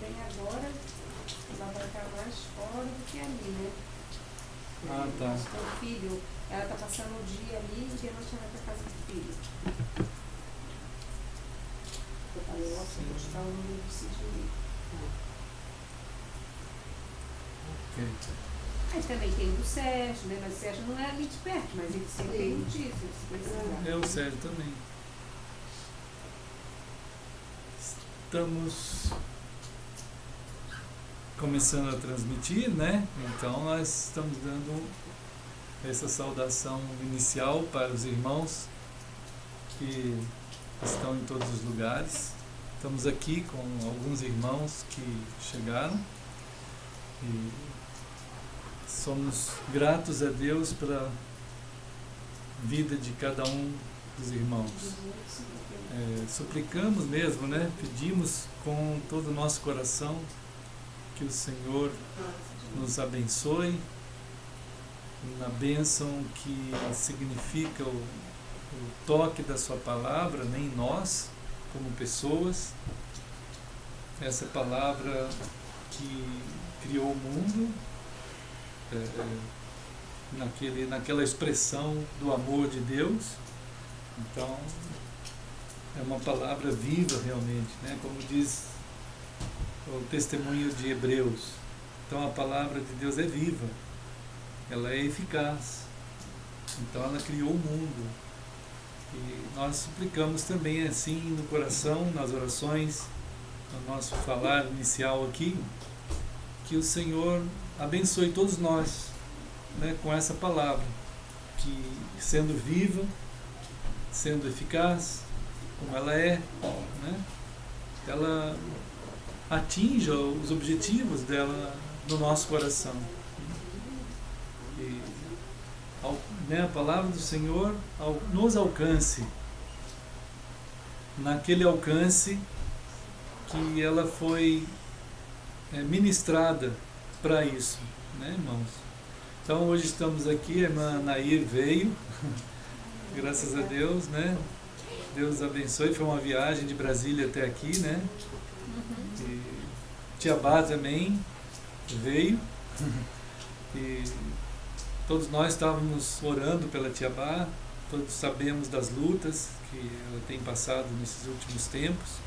também agora ela vai estar mais fora do que ali, né? Ah, tá. Mas com o filho, ela está passando o dia ali e de noite ela vai para casa do filho. Eu falei, ó, vou buscar o número do Sidney. Ok. Aí também tem o do Sérgio, né? Mas o Sérgio não é ali de perto, mas ele sempre tem notícias, se precisar. É o Sérgio também. Estamos começando a transmitir, né? Então nós estamos dando essa saudação inicial para os irmãos que estão em todos os lugares. Estamos aqui com alguns irmãos que chegaram e somos gratos a Deus pela vida de cada um dos irmãos. Suplicamos mesmo, né? Pedimos com todo o nosso coração que o Senhor nos abençoe na bênção que significa o toque da sua palavra, né, em nós, como pessoas. Essa palavra que criou o mundo, naquela expressão do amor de Deus. Então, é uma palavra viva realmente, né? Como diz o testemunho de Hebreus. Então a palavra de Deus é viva, ela é eficaz. Então ela criou o mundo. E nós suplicamos também assim no coração, nas orações, no nosso falar inicial aqui, que o Senhor abençoe todos nós, né, com essa palavra, que sendo viva, sendo eficaz, como ela é, né, ela atinja os objetivos dela no nosso coração. E né, a palavra do Senhor nos alcance, naquele alcance que ela foi ministrada para isso, né, irmãos? Então hoje estamos aqui, a irmã Nair veio, graças a Deus, né? Deus abençoe, foi uma viagem de Brasília até aqui, né? E Tiabá também veio, e todos nós estávamos orando pela Tiabá, todos sabemos das lutas que ela tem passado nesses últimos tempos,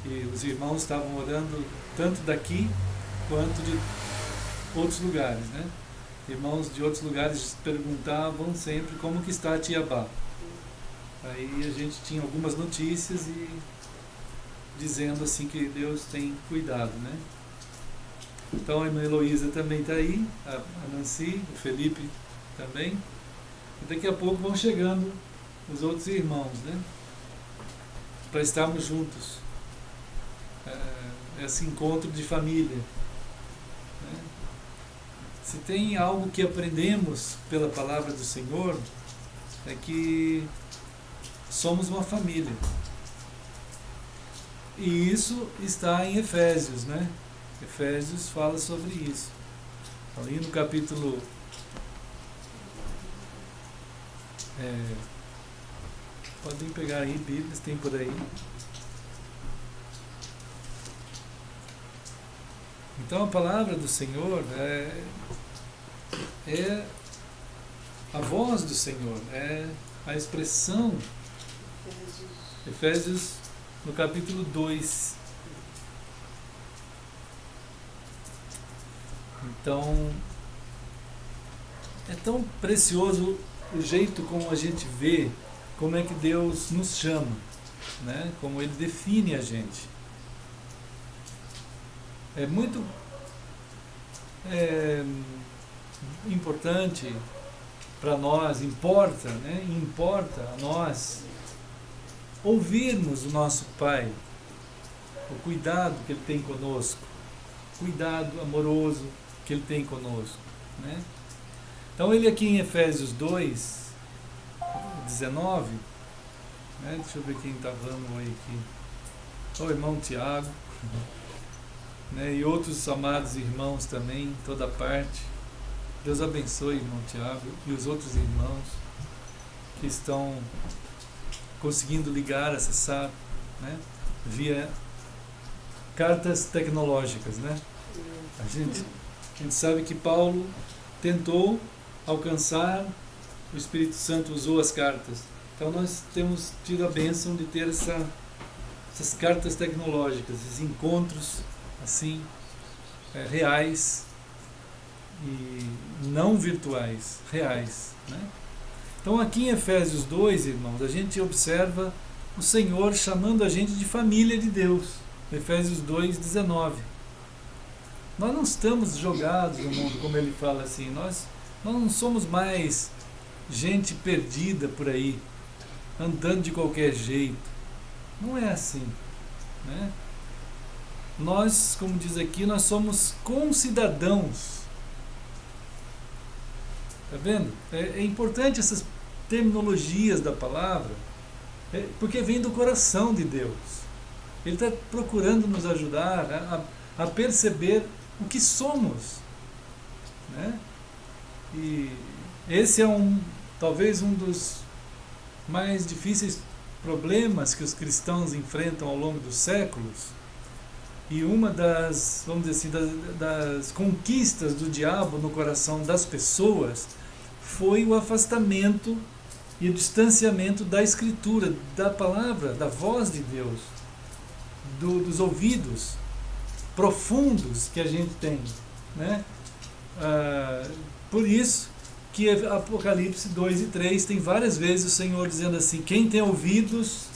e os irmãos estavam orando tanto daqui quanto de outros lugares, né? Irmãos de outros lugares perguntavam sempre como que está a Tiabá. Aí a gente tinha algumas notícias e dizendo assim que Deus tem cuidado, né? Então a irmã Heloísa também está aí, a Nancy, o Felipe também. E daqui a pouco vão chegando os outros irmãos, né? Para estarmos juntos. Esse encontro de família. Né? Se tem algo que aprendemos pela palavra do Senhor, é que somos uma família. E isso está em Efésios, né? Efésios fala sobre isso. Ali no capítulo podem pegar aí Bíblias, tem por aí. Então a palavra do Senhor é a voz do Senhor, é a expressão. Efésios no capítulo 2. Então, é tão precioso o jeito como a gente vê como é que Deus nos chama, né? Como Ele define a gente. É muito importante para nós, importa, né? Importa a nós ouvirmos o nosso Pai, o cuidado que Ele tem conosco, cuidado amoroso que Ele tem conosco, né? Então ele aqui em Efésios 2, 19, né? Deixa eu ver quem está falando aí aqui, o irmão Tiago, né? E outros amados irmãos também, em toda parte. Deus abençoe, irmão Tiago, e os outros irmãos que estão conseguindo ligar, acessar, né? Via cartas tecnológicas, né? A gente sabe que Paulo tentou alcançar, o Espírito Santo usou as cartas. Então nós temos tido a bênção de ter essas cartas tecnológicas, esses encontros assim, reais e não virtuais, reais, né? Então aqui em Efésios 2, irmãos, a gente observa o Senhor chamando a gente de família de Deus. Efésios 2:19. Nós não estamos jogados no mundo, como ele fala assim, nós não somos mais gente perdida por aí, andando de qualquer jeito. Não é assim, né? Nós, como diz aqui, nós somos concidadãos. Está vendo? É importante essas terminologias da palavra, porque vem do coração de Deus. Ele está procurando nos ajudar a perceber o que somos, né? E esse é talvez um dos mais difíceis problemas que os cristãos enfrentam ao longo dos séculos, e uma das, vamos dizer assim, das conquistas do diabo no coração das pessoas foi o afastamento e o distanciamento da Escritura, da palavra, da voz de Deus, dos ouvidos profundos que a gente tem, né? Por isso que Apocalipse 2:3 tem várias vezes o Senhor dizendo assim: quem tem ouvidos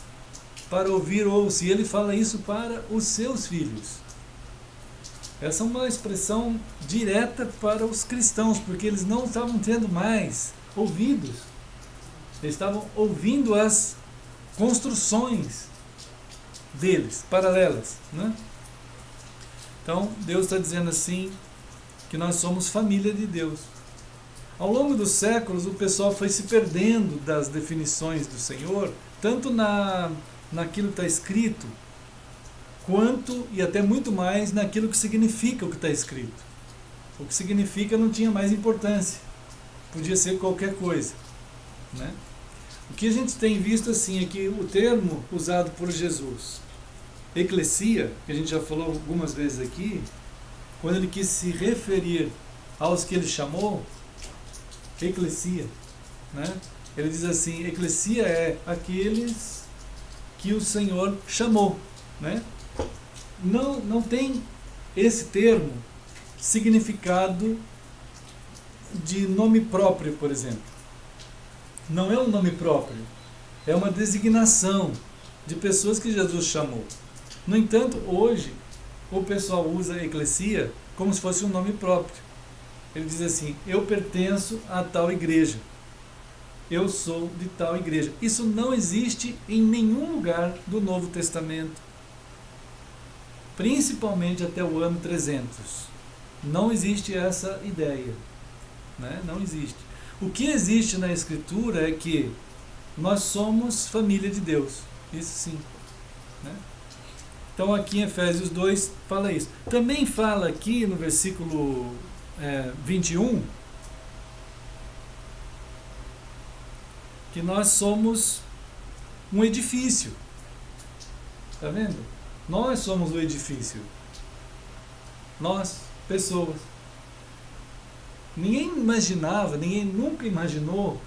para ouvir, ouça. E ele fala isso para os seus filhos. Essa é uma expressão direta para os cristãos, porque eles não estavam tendo mais ouvidos. Eles estavam ouvindo as construções deles, paralelas, né? Então, Deus está dizendo assim, que nós somos família de Deus. Ao longo dos séculos, o pessoal foi se perdendo das definições do Senhor, tanto naquilo que está escrito, quanto, e até muito mais, naquilo que significa o que está escrito. O que significa não tinha mais importância. Podia ser qualquer coisa, né? O que a gente tem visto assim é que o termo usado por Jesus, eclesia, que a gente já falou algumas vezes aqui, quando ele quis se referir aos que ele chamou, eclesia, né? Ele diz assim, eclesia é aqueles que o Senhor chamou, né? Não tem esse termo significado de nome próprio, por exemplo. Não é um nome próprio, é uma designação de pessoas que Jesus chamou. No entanto, hoje, o pessoal usa a eclesia como se fosse um nome próprio. Ele diz assim, eu pertenço a tal igreja, eu sou de tal igreja. Isso não existe em nenhum lugar do Novo Testamento, principalmente até o ano 300. Não existe essa ideia, né? Não existe. O que existe na Escritura é que nós somos família de Deus, isso sim, né? Então aqui em Efésios 2 fala isso. Também fala aqui no versículo 21 que nós somos um edifício. Está vendo? Nós somos o edifício. Nós, pessoas. Ninguém nunca imaginou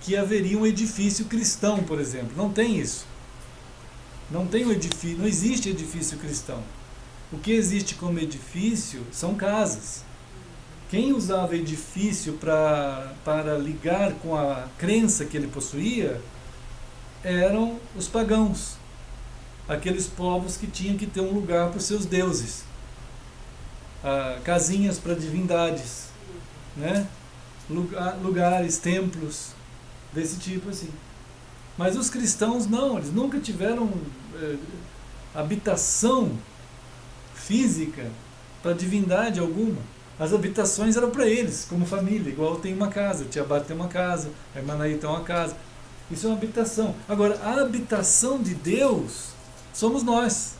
que haveria um edifício cristão, por exemplo. Não tem isso. Não tem um edifício, não existe edifício cristão. O que existe como edifício são casas. Quem usava edifício para ligar com a crença que ele possuía eram os pagãos. Aqueles povos que tinham que ter um lugar para os seus deuses. Casinhas para divindades, né? Lugares, templos, desse tipo assim. Mas os cristãos não, eles nunca tiveram habitação física para divindade alguma. As habitações eram para eles, como família, igual tem uma casa, o Tiabat tem uma casa, a Emanaí tem uma casa. Isso é uma habitação. Agora, a habitação de Deus somos nós.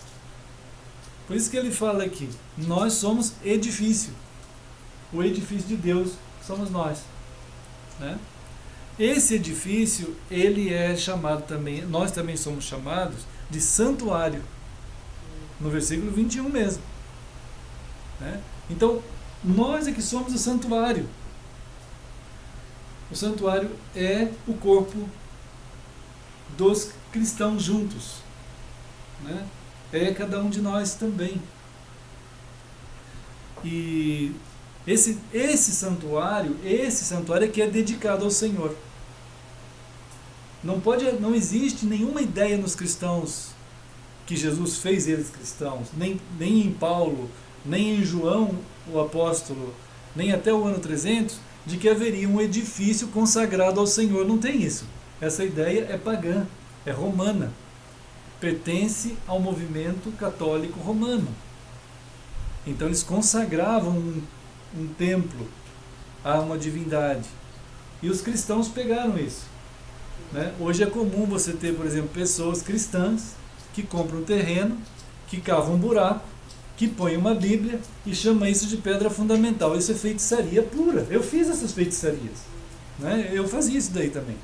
Por isso que ele fala aqui, nós somos edifício. O edifício de Deus somos nós, né? Esse edifício, ele é chamado também, nós também somos chamados de santuário. no versículo 21 mesmo. Né? Então, nós é que somos o santuário. O santuário é o corpo dos cristãos juntos. Né? É cada um de nós também. E esse santuário é que é dedicado ao Senhor. Não existe nenhuma ideia nos cristãos que Jesus fez eles cristãos, nem em Paulo, nem em João, o apóstolo, nem até o ano 300, de que haveria um edifício consagrado ao Senhor. Não tem isso. Essa ideia é pagã, é romana. Pertence ao movimento católico romano. Então eles consagravam um templo a uma divindade. E os cristãos pegaram isso. Né? Hoje é comum você ter, por exemplo, pessoas cristãs que compram um terreno, que cavam um buraco, que põem uma Bíblia e chama isso de pedra fundamental. Isso é feitiçaria pura. Eu fiz essas feitiçarias. Né? Eu fazia isso daí também.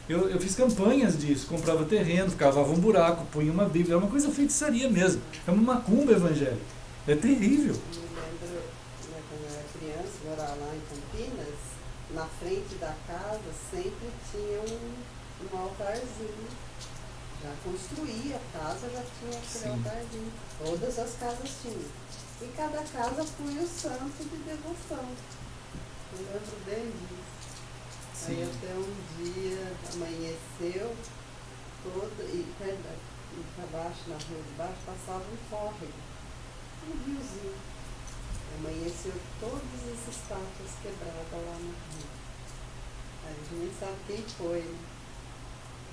Eu fiz campanhas disso, comprava terreno, cavava um buraco, punha uma Bíblia. É uma coisa feitiçaria mesmo. É uma macumba evangélica. É terrível. Eu me lembro, quando eu era criança, morar lá em Campinas, na frente da casa sempre tinha um altarzinho. Já construía a casa, já tinha aquele altarzinho. Todas as casas tinham. E cada casa punha o santo de devoção. Eu lembro bem disso. Sim. Aí até um dia amanheceu e para baixo, na rua de baixo, passava um córrego, um riozinho. Amanheceu todas as estátuas quebradas lá na rua. A gente nem sabe quem foi, né?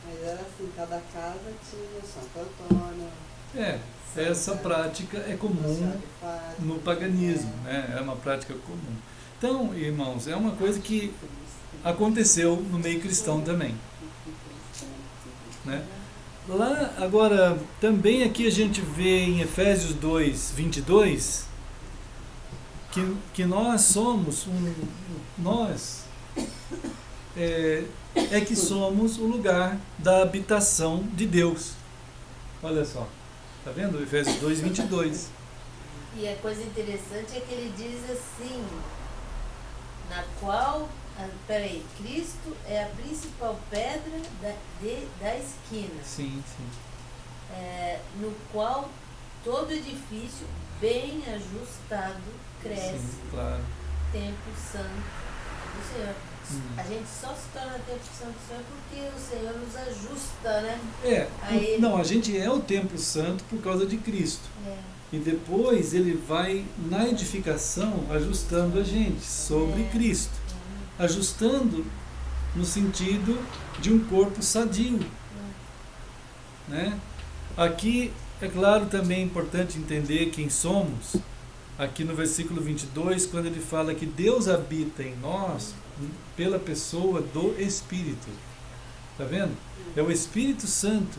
Mas era assim, cada casa tinha Santo Antônio. Essa prática é comum no paganismo, né? É uma prática comum. Então, irmãos, é uma coisa que aconteceu no meio cristão também. Né? Lá, agora, também aqui a gente vê em Efésios 2, 22, que nós somos, que somos o lugar da habitação de Deus. Olha só, tá vendo? Efésios 2, 22. E a coisa interessante é que ele diz assim, na qual, Cristo é a principal pedra da esquina. Sim, sim. No qual todo edifício bem ajustado cresce. Sim, claro. Templo santo do Senhor. A gente só se torna templo santo do Senhor porque o Senhor nos ajusta, né? Não, a gente é o templo santo por causa de Cristo. E depois ele vai na edificação ajustando a gente sobre Cristo. Ajustando no sentido de um corpo sadio. Né? Aqui, é claro, também é importante entender quem somos. Aqui no versículo 22, quando ele fala que Deus habita em nós pela pessoa do Espírito. Está vendo? É o Espírito Santo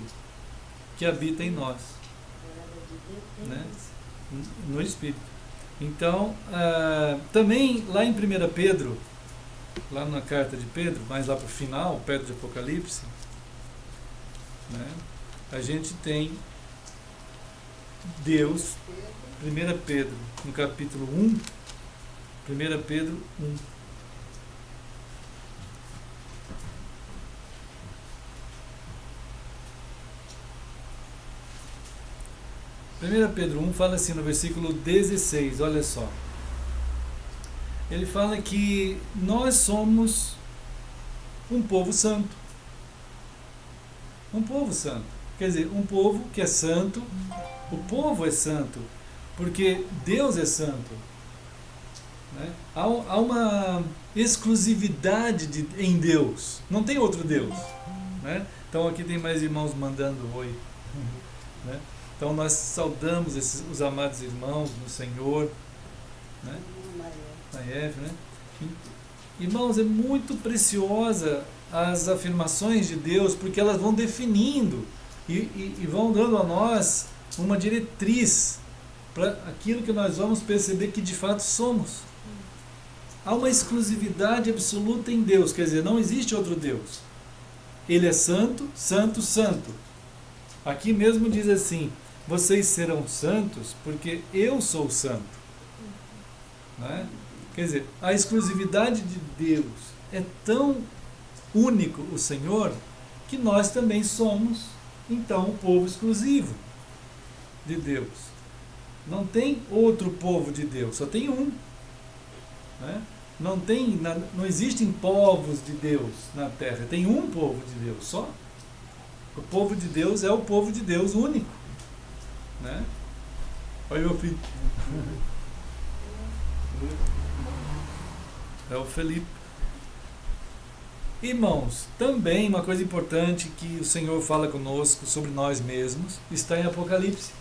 que habita em nós. Né? No Espírito. Então, também lá em 1 Pedro, lá na carta de Pedro, mais lá para o final, perto de Apocalipse, né, a gente tem Deus, 1 Pedro, no capítulo 1, 1 Pedro 1. Pedro 1 fala assim no versículo 16, olha só. Ele fala que nós somos um povo santo. Um povo santo. Quer dizer, um povo que é santo. O povo é santo porque Deus é santo. Né? Há uma exclusividade em Deus. Não tem outro Deus. Né? Então aqui tem mais irmãos mandando oi. Né? Então nós saudamos os amados irmãos no Senhor. Né? Né? Irmãos, é muito preciosa as afirmações de Deus, porque elas vão definindo e vão dando a nós uma diretriz para aquilo que nós vamos perceber que de fato somos. Há uma exclusividade absoluta em Deus, quer dizer, não existe outro Deus. Ele é santo, santo, santo. Aqui mesmo diz assim, vocês serão santos porque eu sou santo. Né? Quer dizer, a exclusividade de Deus é tão único o Senhor que nós também somos, então, o povo exclusivo de Deus. Não tem outro povo de Deus, só tem um. Né? Não existem povos de Deus na terra, tem um povo de Deus só. O povo de Deus é o povo de Deus único. Né? Olha meu filho. É o Felipe. Irmãos, também uma coisa importante que o Senhor fala conosco sobre nós mesmos está em Apocalipse.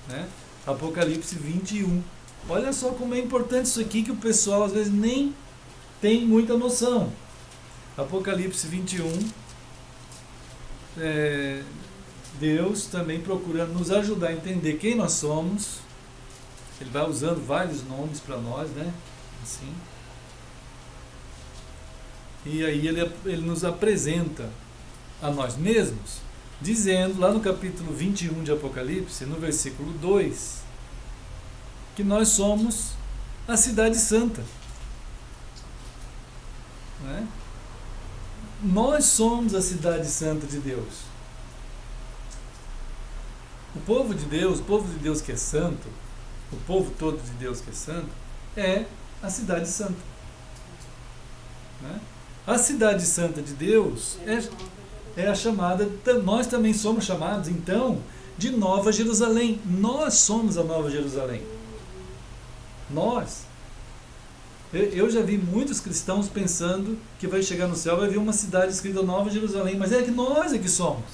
Né? Apocalipse 21. Olha só como é importante isso aqui, que o pessoal às vezes nem tem muita noção. Apocalipse 21, Deus também procurando nos ajudar a entender quem nós somos. Ele vai usando vários nomes para nós, né? Assim. E aí ele nos apresenta a nós mesmos, dizendo lá no capítulo 21 de Apocalipse, no versículo 2, que nós somos a cidade santa. Né? Nós somos a cidade santa de Deus. O povo de Deus que é santo, o povo todo de Deus que é santo, é a cidade santa. Né? A cidade santa de Deus é a chamada, nós também somos chamados, então, de Nova Jerusalém. Nós somos a Nova Jerusalém. Nós. Eu já vi muitos cristãos pensando que vai chegar no céu, vai vir uma cidade escrita Nova Jerusalém, mas é que nós é que somos.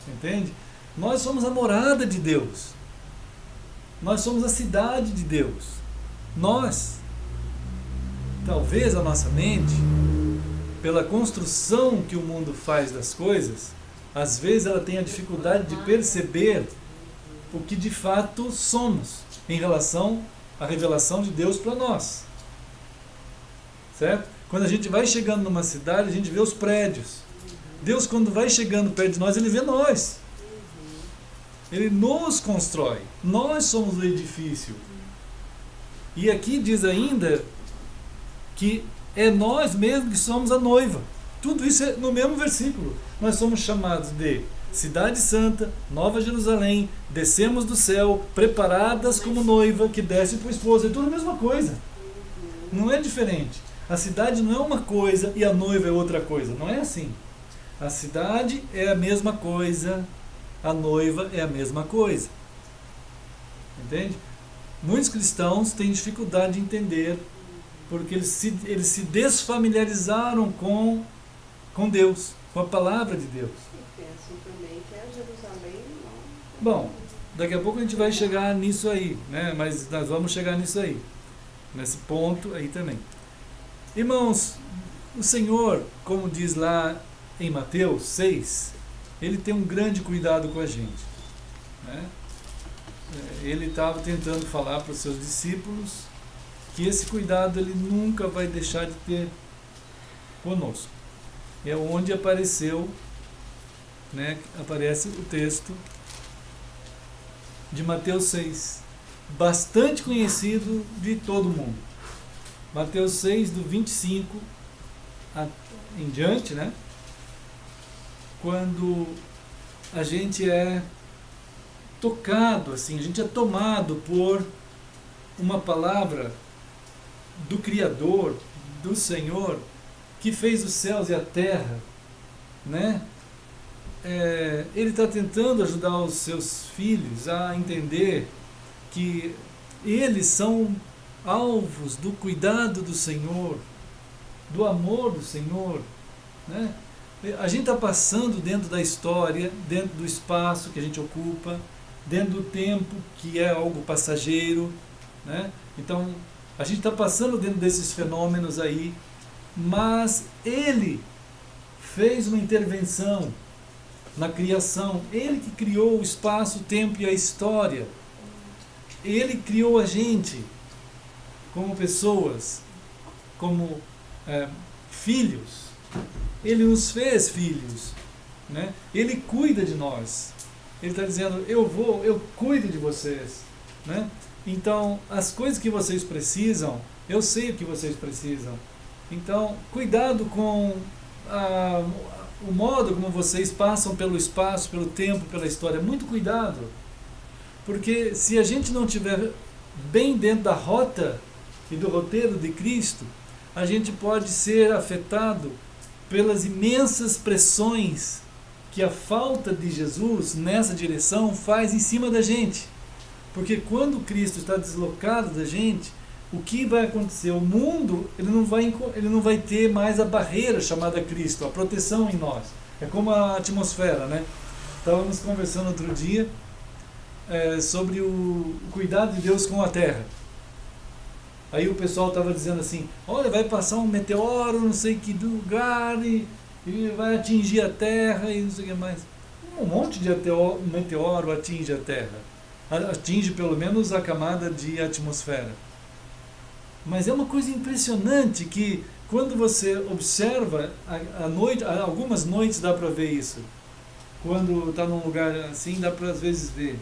Entende? Nós somos a morada de Deus. Nós somos a cidade de Deus. Nós. Talvez a nossa mente, pela construção que o mundo faz das coisas, às vezes ela tenha dificuldade de perceber o que de fato somos em relação à revelação de Deus para nós. Certo? Quando a gente vai chegando numa cidade, a gente vê os prédios. Deus, quando vai chegando perto de nós, Ele vê nós. Ele nos constrói. Nós somos o edifício. E aqui diz ainda que é nós mesmos que somos a noiva. Tudo isso é no mesmo versículo. Nós somos chamados de cidade santa, Nova Jerusalém, descemos do céu, preparadas como noiva que desce para o esposo. É tudo a mesma coisa. Não é diferente. A cidade não é uma coisa e a noiva é outra coisa. Não é assim. A cidade é a mesma coisa, a noiva é a mesma coisa. Entende? Muitos cristãos têm dificuldade de entender porque eles se desfamiliarizaram com Deus, com a palavra de Deus. E pensam também que é Jerusalém, não. Bom, daqui a pouco a gente vai chegar nisso aí, né? Mas nós vamos chegar nisso aí, nesse ponto aí também. Irmãos, o Senhor, como diz lá em Mateus 6, Ele tem um grande cuidado com a gente. Né? Ele estava tentando falar para os seus discípulos que esse cuidado Ele nunca vai deixar de ter conosco. É onde apareceu, né, aparece o texto de Mateus 6, bastante conhecido de todo mundo. Mateus 6, do 25 em diante, né? Quando a gente é tocado, assim, a gente é tomado por uma palavra do Criador, do Senhor, que fez os céus e a terra, né? Ele está tentando ajudar os seus filhos a entender que eles são alvos do cuidado do Senhor, do amor do Senhor, né? A gente está passando dentro da história, dentro do espaço que a gente ocupa, dentro do tempo que é algo passageiro, né? Então, a gente está passando dentro desses fenômenos aí, mas Ele fez uma intervenção na criação. Ele que criou o espaço, o tempo e a história. Ele criou a gente como pessoas, como filhos. Ele nos fez filhos, né? Ele cuida de nós. Ele está dizendo, eu cuido de vocês, né? Então, as coisas que vocês precisam, eu sei o que vocês precisam. Então, cuidado com o modo como vocês passam pelo espaço, pelo tempo, pela história. Muito cuidado. Porque se a gente não estiver bem dentro da rota e do roteiro de Cristo, a gente pode ser afetado pelas imensas pressões que a falta de Jesus nessa direção faz em cima da gente. Porque quando Cristo está deslocado da gente, o que vai acontecer? O mundo ele não vai ter mais a barreira chamada Cristo, a proteção em nós. É como a atmosfera, né? Estávamos conversando outro dia sobre o cuidado de Deus com a Terra. Aí o pessoal estava dizendo assim, olha, vai passar um meteoro, não sei que lugar, e vai atingir a Terra e não sei o que mais. Um monte de meteoro atinge a Terra. Atinge pelo menos a camada de atmosfera. Mas é uma coisa impressionante que quando você observa à noite, algumas noites dá para ver isso. Quando está num lugar assim, dá para às vezes ver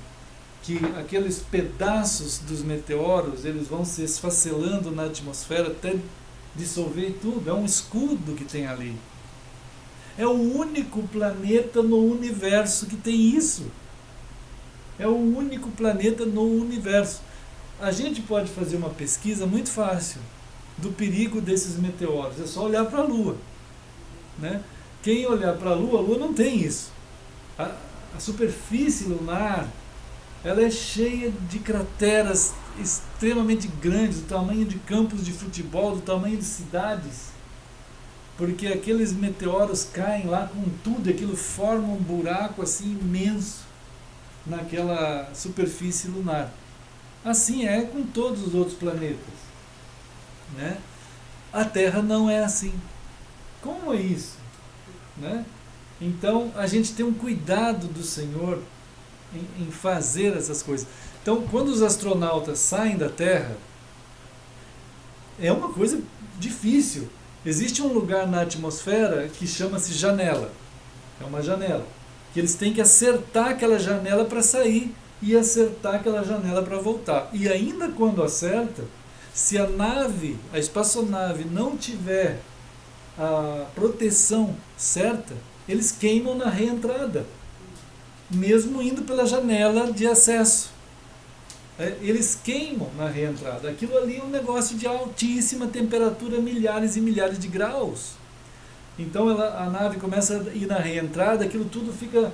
que aqueles pedaços dos meteoros, eles vão se esfacelando na atmosfera até dissolver tudo. É um escudo que tem ali. É o único planeta no universo que tem isso. É o único planeta no universo. A gente pode fazer uma pesquisa muito fácil do perigo desses meteoros. É só olhar para a Lua, né? Quem olhar para a Lua não tem isso. A superfície lunar, ela é cheia de crateras extremamente grandes, do tamanho de campos de futebol, do tamanho de cidades. Porque aqueles meteoros caem lá com tudo, aquilo forma um buraco assim imenso naquela superfície lunar. Assim é com todos os outros planetas, né? A Terra não é assim. Como é isso, né? Então a gente tem um cuidado do Senhor em fazer essas coisas. Então, quando os astronautas saem da Terra, é uma coisa difícil. Existe um lugar na atmosfera que chama-se janela. É uma janela. Que eles têm que acertar aquela janela para sair e acertar aquela janela para voltar. E ainda quando acerta, se a nave, a espaçonave, não tiver a proteção certa, eles queimam na reentrada, mesmo indo pela janela de acesso. Eles queimam na reentrada. Aquilo ali é um negócio de altíssima temperatura, milhares e milhares de graus. Então a nave começa a ir na reentrada, aquilo tudo fica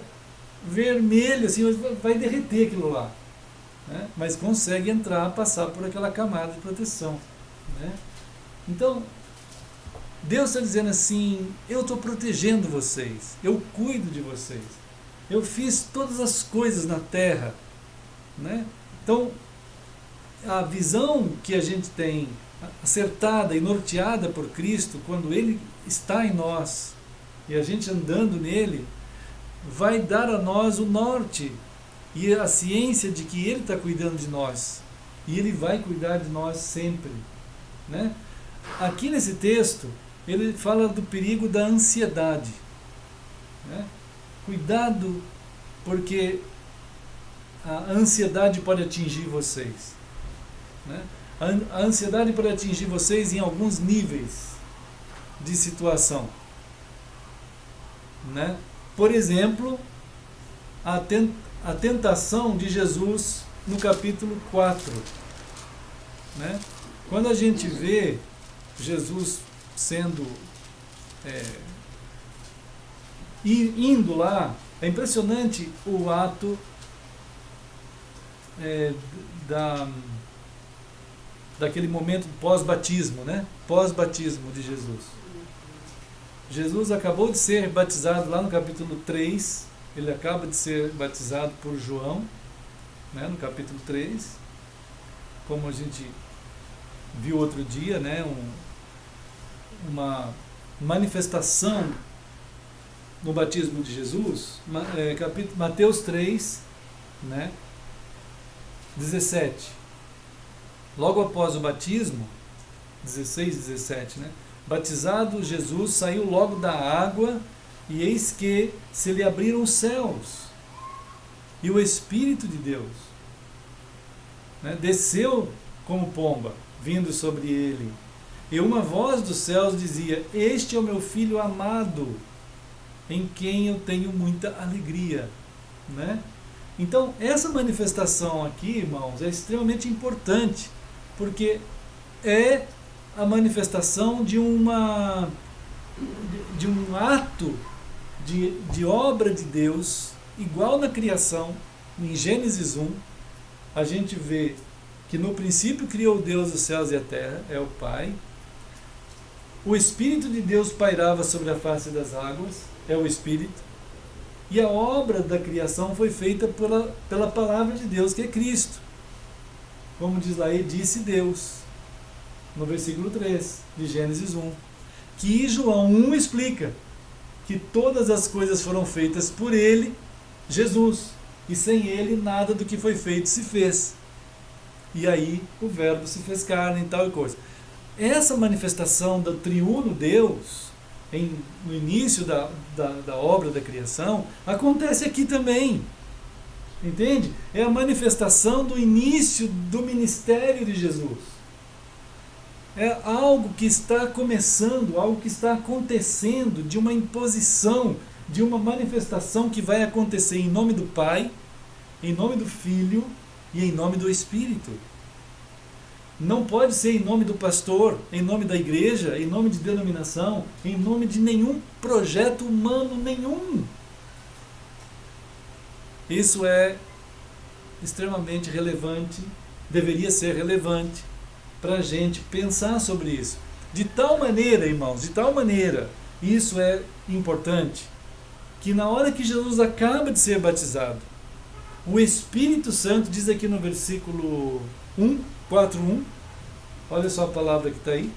vermelho, assim, vai derreter aquilo lá, né? Mas consegue entrar, passar por aquela camada de proteção, né? Então, Deus está dizendo assim, eu estou protegendo vocês, eu cuido de vocês, eu fiz todas as coisas na terra, né? Então, a visão que a gente tem acertada e norteada por Cristo, quando Ele está em nós e a gente andando nele, vai dar a nós o norte e a ciência de que Ele está cuidando de nós e Ele vai cuidar de nós sempre, né? Aqui nesse texto ele fala do perigo da ansiedade, né? Cuidado, porque a ansiedade pode atingir vocês, né? A ansiedade pode atingir vocês em alguns níveis de situação, né? Por exemplo, a tentação de Jesus no capítulo 4, né? Quando a gente vê Jesus sendo indo lá, é impressionante o ato daquele momento pós-batismo, né? Pós-batismo de Jesus. Jesus acabou de ser batizado lá no capítulo 3, ele acaba de ser batizado por João, né, no capítulo 3, como a gente viu outro dia, né, uma manifestação no batismo de Jesus, Mateus 3, né, 17. Logo após o batismo, 16, 17, né? Batizado, Jesus saiu logo da água, e eis que se lhe abriram os céus. E o Espírito de Deus, né, desceu como pomba, vindo sobre ele. E uma voz dos céus dizia: este é o meu filho amado, em quem eu tenho muita alegria. Né? Então, essa manifestação aqui, irmãos, é extremamente importante, porque é a manifestação de um ato de obra de Deus, igual na criação. Em Gênesis 1, a gente vê que no princípio criou Deus os céus e a terra, é o Pai. O Espírito de Deus pairava sobre a face das águas, é o Espírito. E a obra da criação foi feita pela palavra de Deus, que é Cristo. Como diz lá, e disse Deus, no versículo 3 de Gênesis 1. Que João 1 explica que todas as coisas foram feitas por Ele, Jesus, e sem Ele nada do que foi feito se fez. E aí o Verbo se fez carne e tal e coisa. Essa manifestação do triuno Deus, no início da obra da criação, acontece aqui também. Entende? É a manifestação do início do ministério de Jesus. É algo que está começando, algo que está acontecendo, de uma imposição, de uma manifestação que vai acontecer em nome do Pai, em nome do Filho e em nome do Espírito. Não pode ser em nome do pastor, em nome da igreja, em nome de denominação, em nome de nenhum projeto humano nenhum. Isso é extremamente relevante, deveria ser relevante para a gente pensar sobre isso. De tal maneira, irmãos, de tal maneira, isso é importante, que na hora que Jesus acaba de ser batizado, o Espírito Santo diz aqui no versículo 4:1, olha só a palavra que está aí.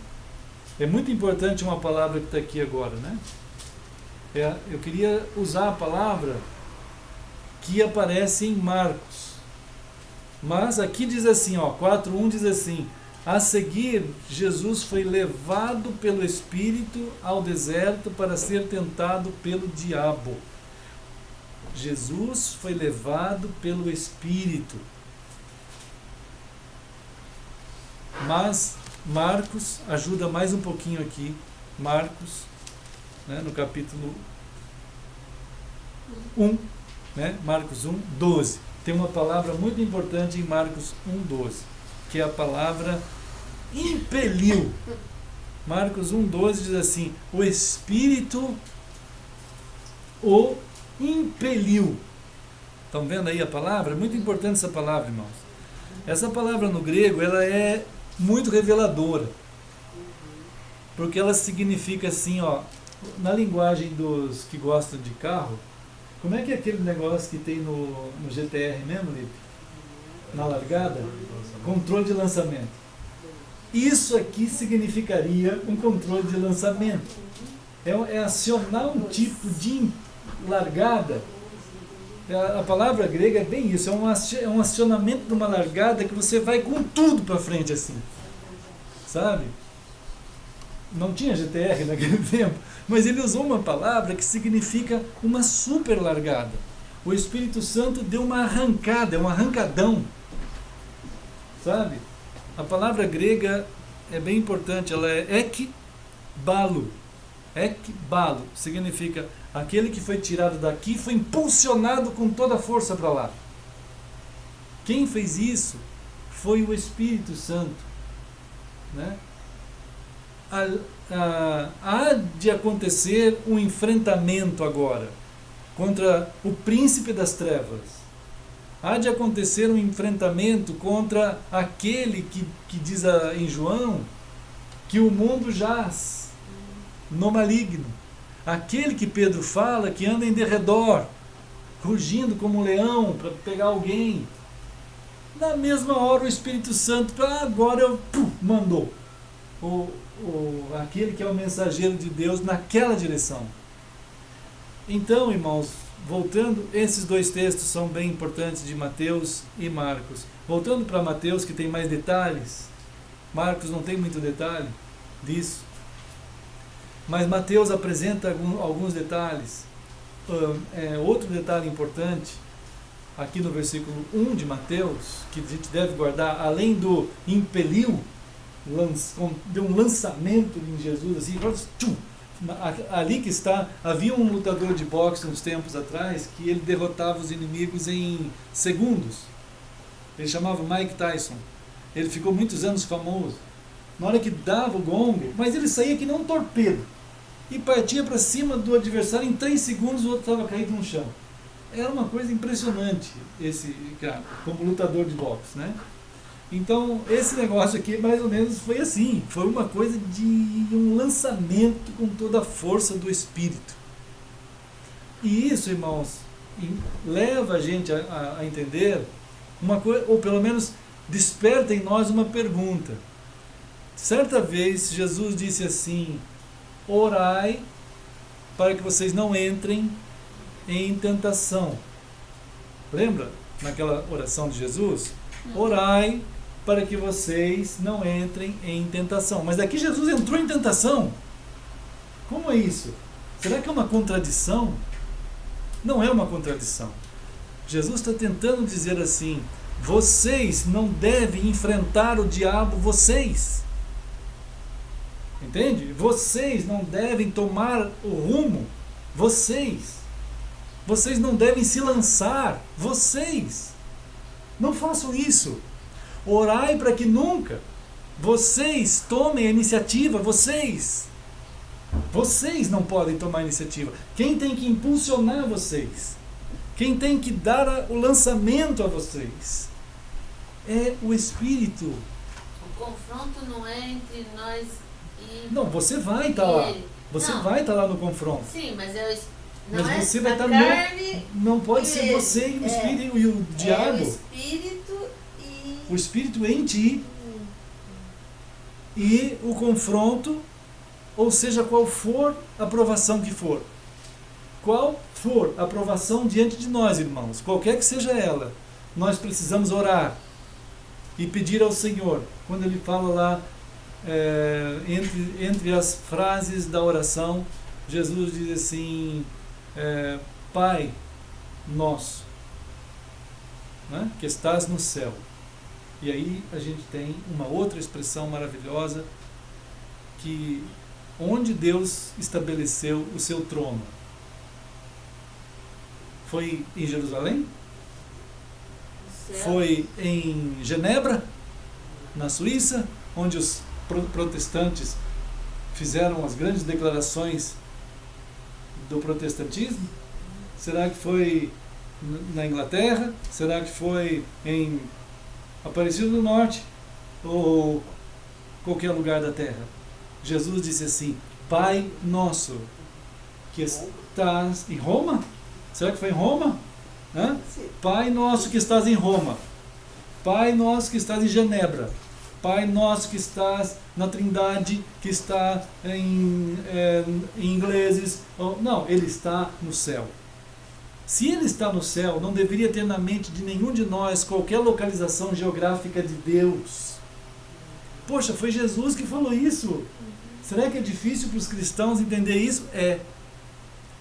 É muito importante uma palavra que está aqui agora, né? Eu queria usar a palavra que aparece em Marcos. Mas aqui diz assim, 4:1 diz assim: a seguir, Jesus foi levado pelo Espírito ao deserto para ser tentado pelo diabo. Jesus foi levado pelo Espírito. Mas Marcos ajuda mais um pouquinho aqui. Marcos, né, no capítulo 1, né, Marcos 1:12. Tem uma palavra muito importante em Marcos 1:12, que é a palavra impeliu. Marcos 1:12 diz assim: o Espírito o impeliu. Estão vendo aí a palavra? É muito importante essa palavra, irmãos. Essa palavra no grego, ela é muito reveladora, porque ela significa assim, na linguagem dos que gostam de carro, como é que é aquele negócio que tem no GTR mesmo, Lipe? Na largada? Controle de lançamento. Isso aqui significaria um controle de lançamento. É acionar um tipo de largada. A palavra grega é bem isso, é um acionamento de uma largada que você vai com tudo para frente assim, sabe? Não tinha GTR naquele tempo, mas ele usou uma palavra que significa uma super largada. O Espírito Santo deu uma arrancada, é um arrancadão, sabe? A palavra grega é bem importante, ela é ekbalo. Ekbalo significa aquele que foi tirado daqui foi impulsionado com toda a força para lá. Quem fez isso foi o Espírito Santo, né? Há de acontecer um enfrentamento agora contra o príncipe das trevas. Há de acontecer um enfrentamento contra aquele que diz em João que o mundo jaz no maligno. Aquele que Pedro fala que anda em derredor, rugindo como um leão para pegar alguém. Na mesma hora o Espírito Santo, agora mandou aquele que é o mensageiro de Deus naquela direção. Então, irmãos, voltando, esses dois textos são bem importantes, de Mateus e Marcos. Voltando para Mateus, que tem mais detalhes, Marcos não tem muito detalhe disso, mas Mateus apresenta alguns detalhes. Outro detalhe importante aqui no versículo 1 de Mateus, que a gente deve guardar, além do impeliu, deu um lançamento em Jesus, assim, tchum, ali que está, havia um lutador de boxe uns tempos atrás, que ele derrotava os inimigos em segundos. Ele chamava Mike Tyson. Ele ficou muitos anos famoso. Na hora que dava o gongo, mas ele saía que nem um torpedo, e partia para cima do adversário, em 3 segundos o outro estava caído no chão. Era uma coisa impressionante esse cara, como lutador de boxe, né? Então, esse negócio aqui, mais ou menos, foi assim. Foi uma coisa de um lançamento com toda a força do Espírito. E isso, irmãos, leva a gente a entender uma coisa, ou pelo menos desperta em nós uma pergunta. Certa vez, Jesus disse assim: orai para que vocês não entrem em tentação. Lembra naquela oração de Jesus? Orai para que vocês não entrem em tentação. Mas daqui Jesus entrou em tentação. Como é isso? Será que é uma contradição? Não é uma contradição. Jesus está tentando dizer assim: vocês não devem enfrentar o diabo, vocês. Entende? Vocês não devem tomar o rumo, vocês. Vocês não devem se lançar, vocês. Não façam isso. Orai para que nunca vocês tomem a iniciativa, vocês. Vocês não podem tomar a iniciativa. Quem tem que impulsionar vocês? Quem tem que dar o lançamento a vocês? É o Espírito. O confronto não é entre nós e... Não, você vai estar lá. ele. Você Não. vai estar lá no confronto. Sim, mas é o não Mas é você vai a estar carne, não pode e ser ele. você e o Espírito e o diabo. É o Espírito e... O Espírito em ti e o confronto, ou seja, qual for a provação que for. Qual for a provação diante de nós, irmãos, qualquer que seja ela, nós precisamos orar e pedir ao Senhor. Quando ele fala lá, entre as frases da oração, Jesus diz assim, Pai nosso, né, que estás no céu. E aí a gente tem uma outra expressão maravilhosa, que onde Deus estabeleceu o seu trono. Foi em Jerusalém? Foi em Genebra, na Suíça, onde os protestantes fizeram as grandes declarações do protestantismo? Será que foi na Inglaterra? Será que foi em Aparecida do Norte? Ou qualquer lugar da terra? Jesus disse assim, Pai nosso, que estás em Roma? Será que foi em Roma? Hã? Pai nosso que estás em Roma. Pai nosso que estás em Genebra. Pai nosso que estás na Trindade, que está em ingleses. Não, ele está no céu. Se ele está no céu, não deveria ter na mente de nenhum de nós qualquer localização geográfica de Deus. Poxa, foi Jesus que falou isso. Será que é difícil para os cristãos entender isso? É.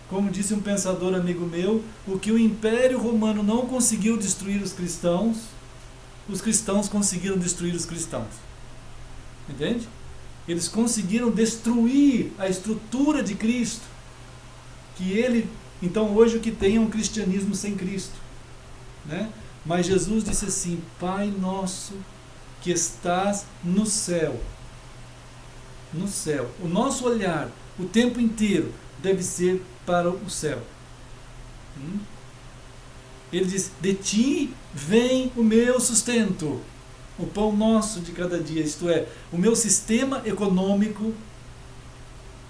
Como disse um pensador amigo meu, o que o Império Romano não conseguiu destruir os cristãos conseguiram destruir os cristãos. Entende? Eles conseguiram destruir a estrutura de Cristo. Então hoje o que tem é um cristianismo sem Cristo. Né? Mas Jesus disse assim, Pai nosso que estás no céu. No céu. O nosso olhar, o tempo inteiro, deve ser para o céu. Ele diz, de ti vem o meu sustento, o pão nosso de cada dia, isto é, o meu sistema econômico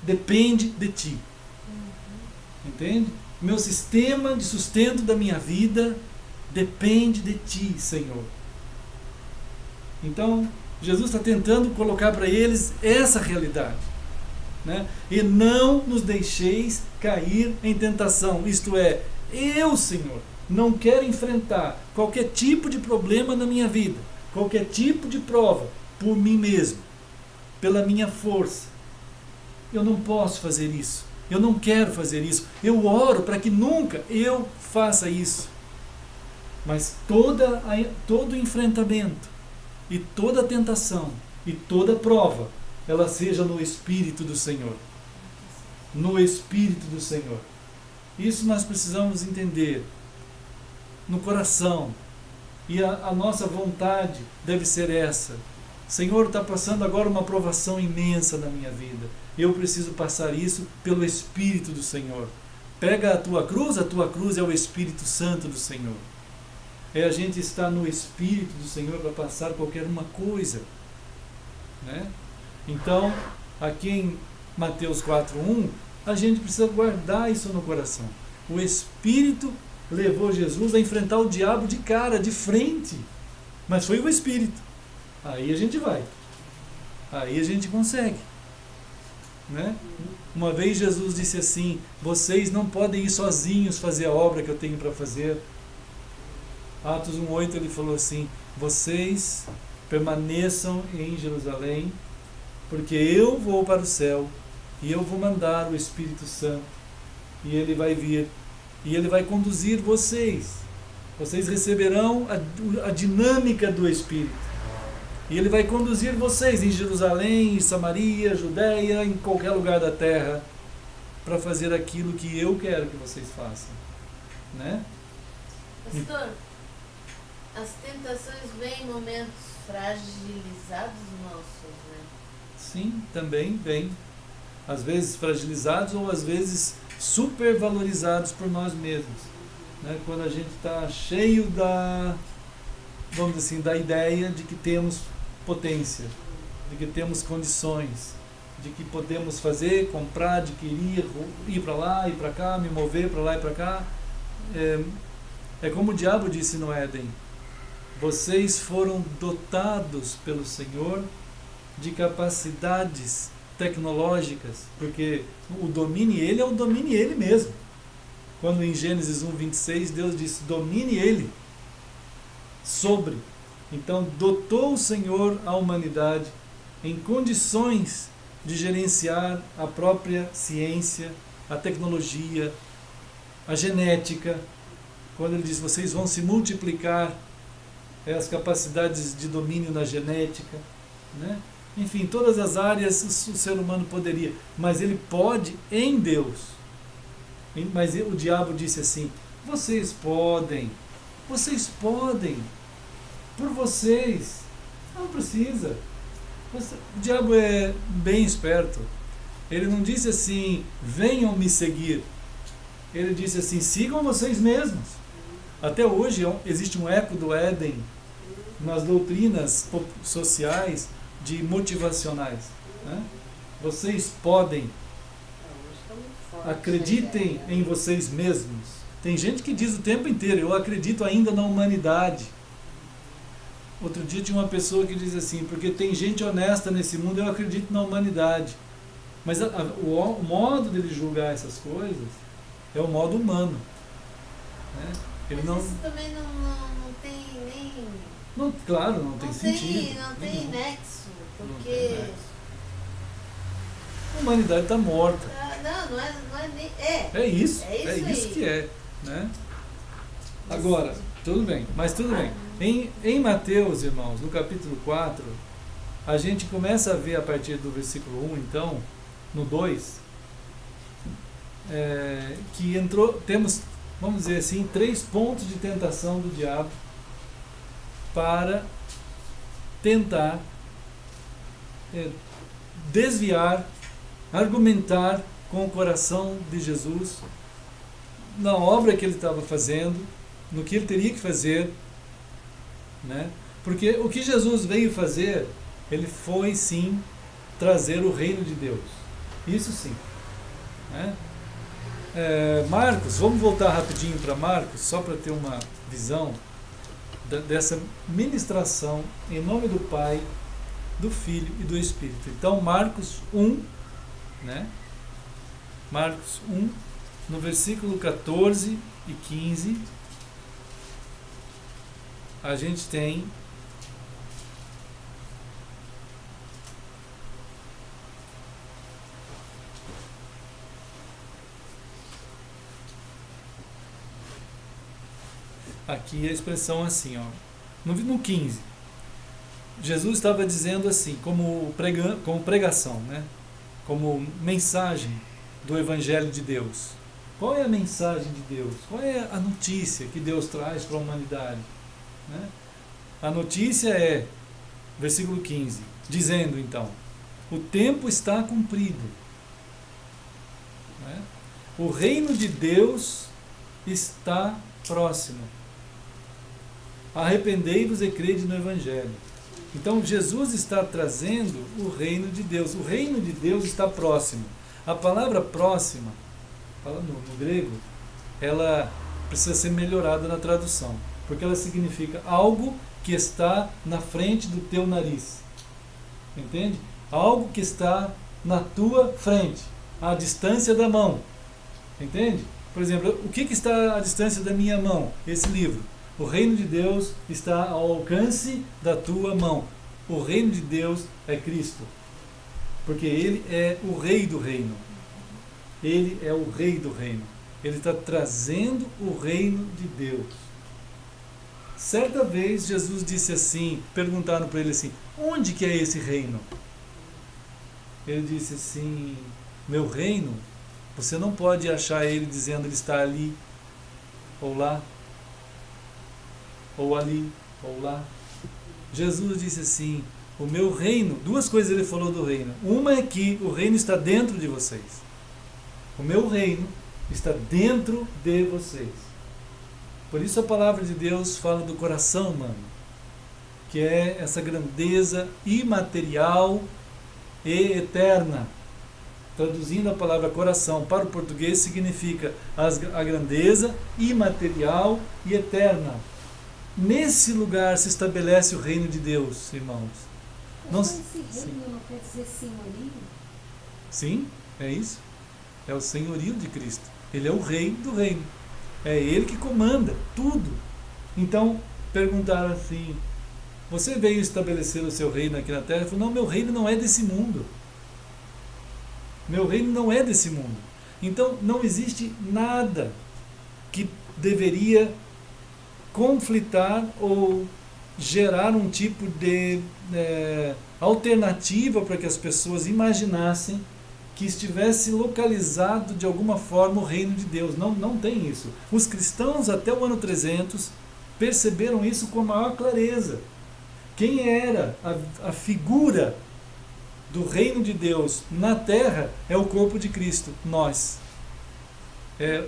depende de ti. Entende? O meu sistema de sustento da minha vida depende de ti, Senhor. Então, Jesus está tentando colocar para eles essa realidade. Né? E não nos deixeis cair em tentação, isto é, eu, Senhor, não quero enfrentar qualquer tipo de problema na minha vida, qualquer tipo de prova, por mim mesmo, pela minha força. Eu não posso fazer isso, eu não quero fazer isso, eu oro para que nunca eu faça isso. Mas todo enfrentamento e toda tentação e toda prova, ela seja no Espírito do Senhor. No Espírito do Senhor. Isso nós precisamos entender no coração. E a nossa vontade deve ser essa. Senhor, está passando agora uma provação imensa na minha vida. Eu preciso passar isso pelo Espírito do Senhor. Pega a tua cruz é o Espírito Santo do Senhor. É a gente estar no Espírito do Senhor para passar qualquer uma coisa. Né? Então, aqui em Mateus 4:1, a gente precisa guardar isso no coração. O Espírito levou Jesus a enfrentar o diabo de cara, de frente. Mas foi o Espírito. Aí a gente vai. Aí a gente consegue. Né? Uma vez Jesus disse assim: vocês não podem ir sozinhos fazer a obra que eu tenho para fazer. Atos 1:8 ele falou assim: vocês permaneçam em Jerusalém, porque eu vou para o céu e eu vou mandar o Espírito Santo e ele vai vir e ele vai conduzir vocês. Vocês receberão a dinâmica do Espírito e ele vai conduzir vocês em Jerusalém, em Samaria, Judeia, em qualquer lugar da terra, para fazer aquilo que eu quero que vocês façam. Né? Pastor, as tentações vêm em momentos fragilizados nossos, né? Sim, também vem. Às vezes fragilizados ou às vezes supervalorizados por nós mesmos. Né? Quando a gente está cheio vamos dizer assim, da ideia de que temos potência, de que temos condições, de que podemos fazer, comprar, adquirir, ir para lá, ir para cá, me mover para lá e para cá. É como o diabo disse no Éden: vocês foram dotados pelo Senhor de capacidades tecnológicas, porque o domine ele é o domine ele mesmo. Quando em Gênesis 1:26 Deus disse: domine ele sobre. Então dotou o Senhor a humanidade em condições de gerenciar a própria ciência, a tecnologia, a genética. Quando ele diz: vocês vão se multiplicar, as capacidades de domínio na genética, né? Enfim, todas as áreas o ser humano poderia, mas ele pode em Deus. Mas o diabo disse assim: vocês podem, por vocês, não precisa. O diabo é bem esperto. Ele não disse assim: venham me seguir. Ele disse assim: sigam vocês mesmos. Até hoje existe um eco do Éden nas doutrinas sociais de motivacionais. Né? Vocês podem, acreditem em vocês mesmos. Tem gente que diz o tempo inteiro: eu acredito ainda na humanidade. Outro dia tinha uma pessoa que diz assim: porque tem gente honesta nesse mundo, eu acredito na humanidade. Mas o modo dele julgar essas coisas é o modo humano. Né? Ele mas não, isso também não tem nem... não, claro, não tem sentido. Não tem nexo, Não porque... tem nexo. A humanidade está morta. Não é nem... É isso aí. que é. Né? Agora, tudo bem, mas tudo bem. Em Mateus, irmãos, no capítulo 4, a gente começa a ver a partir do versículo 1, então, no 2, que temos, vamos dizer assim, 3 pontos de tentação do diabo para tentar desviar, argumentar com o coração de Jesus na obra que ele estava fazendo, no que ele teria que fazer, né? Porque o que Jesus veio fazer, ele foi sim trazer o reino de Deus, isso sim, né? Marcos, vamos voltar rapidinho para Marcos, só para ter uma visão dessa ministração em nome do Pai, do Filho e do Espírito. Então Marcos 1, né? Marcos 1, no versículo 14 e 15, a gente tem aqui a expressão assim, ó, no 15. Jesus estava dizendo assim, como pregação, né? Como mensagem do Evangelho de Deus. Qual é a mensagem de Deus? Qual é a notícia que Deus traz para a humanidade? Né? A notícia é, versículo 15, dizendo então, o tempo está cumprido. Né? O reino de Deus está próximo. Arrependei-vos e crede no Evangelho. Então Jesus está trazendo o reino de Deus. O reino de Deus está próximo. A palavra próxima, no grego, ela precisa ser melhorada na tradução, porque ela significa algo que está na frente do teu nariz. Entende? Algo que está na tua frente, à distância da mão. Entende? Por exemplo, o que está à distância da minha mão? Esse livro. O reino de Deus está ao alcance da tua mão. O reino de Deus é Cristo. Porque Ele é o Rei do reino. Ele é o Rei do reino. Ele está trazendo o reino de Deus. Certa vez Jesus disse assim, perguntaram para ele assim, onde que é esse reino? Ele disse assim, meu reino, você não pode achar ele dizendo ele está ali, ou lá, ou ali, ou lá. Jesus disse assim, o meu reino, duas coisas ele falou do reino. Uma é que o reino está dentro de vocês. O meu reino está dentro de vocês. Por isso a palavra de Deus fala do coração humano, que é essa grandeza imaterial e eterna. Traduzindo a palavra coração para o português significa a grandeza imaterial e eterna. Nesse lugar se estabelece o reino de Deus, irmãos. Mas esse reino não quer dizer senhorio? Sim, é isso. É o senhorio de Cristo. Ele é o rei do reino. É Ele que comanda tudo. Então, perguntaram assim, você veio estabelecer o seu reino aqui na terra? Ele falou, não, meu reino não é desse mundo. Meu reino não é desse mundo. Então, não existe nada que deveria conflitar ou gerar um tipo de alternativa para que as pessoas imaginassem que estivesse localizado de alguma forma o reino de Deus. Não tem isso. Os cristãos até o ano 300 perceberam isso com a maior clareza. Quem era a figura do reino de Deus na terra é o corpo de Cristo, nós.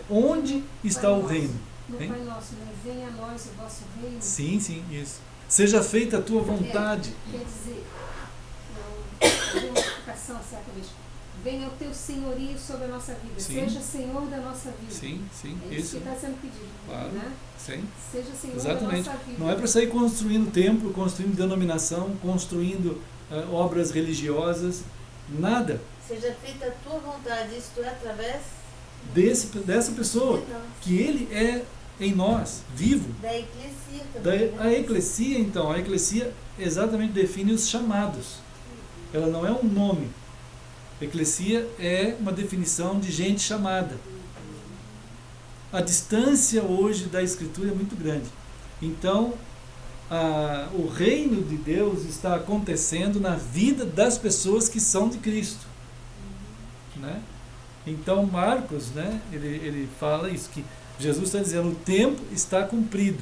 Onde está o reino? No Pai Nosso, né? Venha a nós o vosso reino. Sim, isso. Seja feita a tua vontade. Quer dizer, uma explicação certamente. Venha o teu senhorio sobre a nossa vida. Sim. Seja senhor da nossa vida. Sim, É isso que está sendo pedido. Claro. Né? Sim. Seja senhor Exatamente. da nossa vida. Não é para sair construindo templo, construindo denominação, construindo obras religiosas, nada. Seja feita a tua vontade, isto é, através Dessa pessoa, de nós. que Ele é em nós, vivo. Da eclesia também. A eclesia, então, a eclesia exatamente define os chamados. Ela não é um nome. Eclesia é uma definição de gente chamada. A distância hoje da Escritura é muito grande. Então, o reino de Deus está acontecendo na vida das pessoas que são de Cristo. Né? Então, Marcos, né, ele fala isso, que Jesus está dizendo, o tempo está cumprido.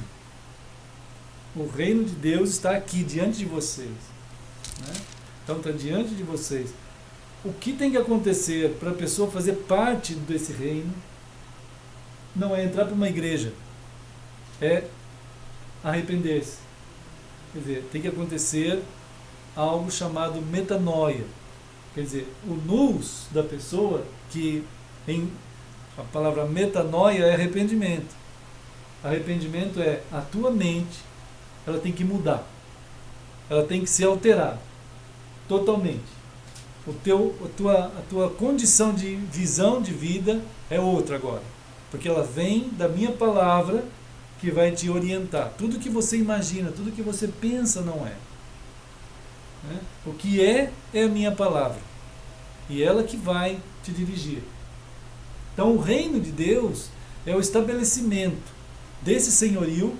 O reino de Deus está aqui, diante de vocês. Né? Então, está diante de vocês. O que tem que acontecer para a pessoa fazer parte desse reino não é entrar para uma igreja, é arrepender-se. Quer dizer, tem que acontecer algo chamado metanoia. Quer dizer, o nous da pessoa, que a palavra metanoia é arrependimento. Arrependimento é a tua mente, ela tem que mudar. Ela tem que se alterar totalmente. A tua condição de visão de vida é outra agora. Porque ela vem da minha palavra que vai te orientar. Tudo que você imagina, tudo que você pensa não é. Né? O que é a minha palavra. E ela que vai te dirigir. Então o reino de Deus é o estabelecimento desse senhorio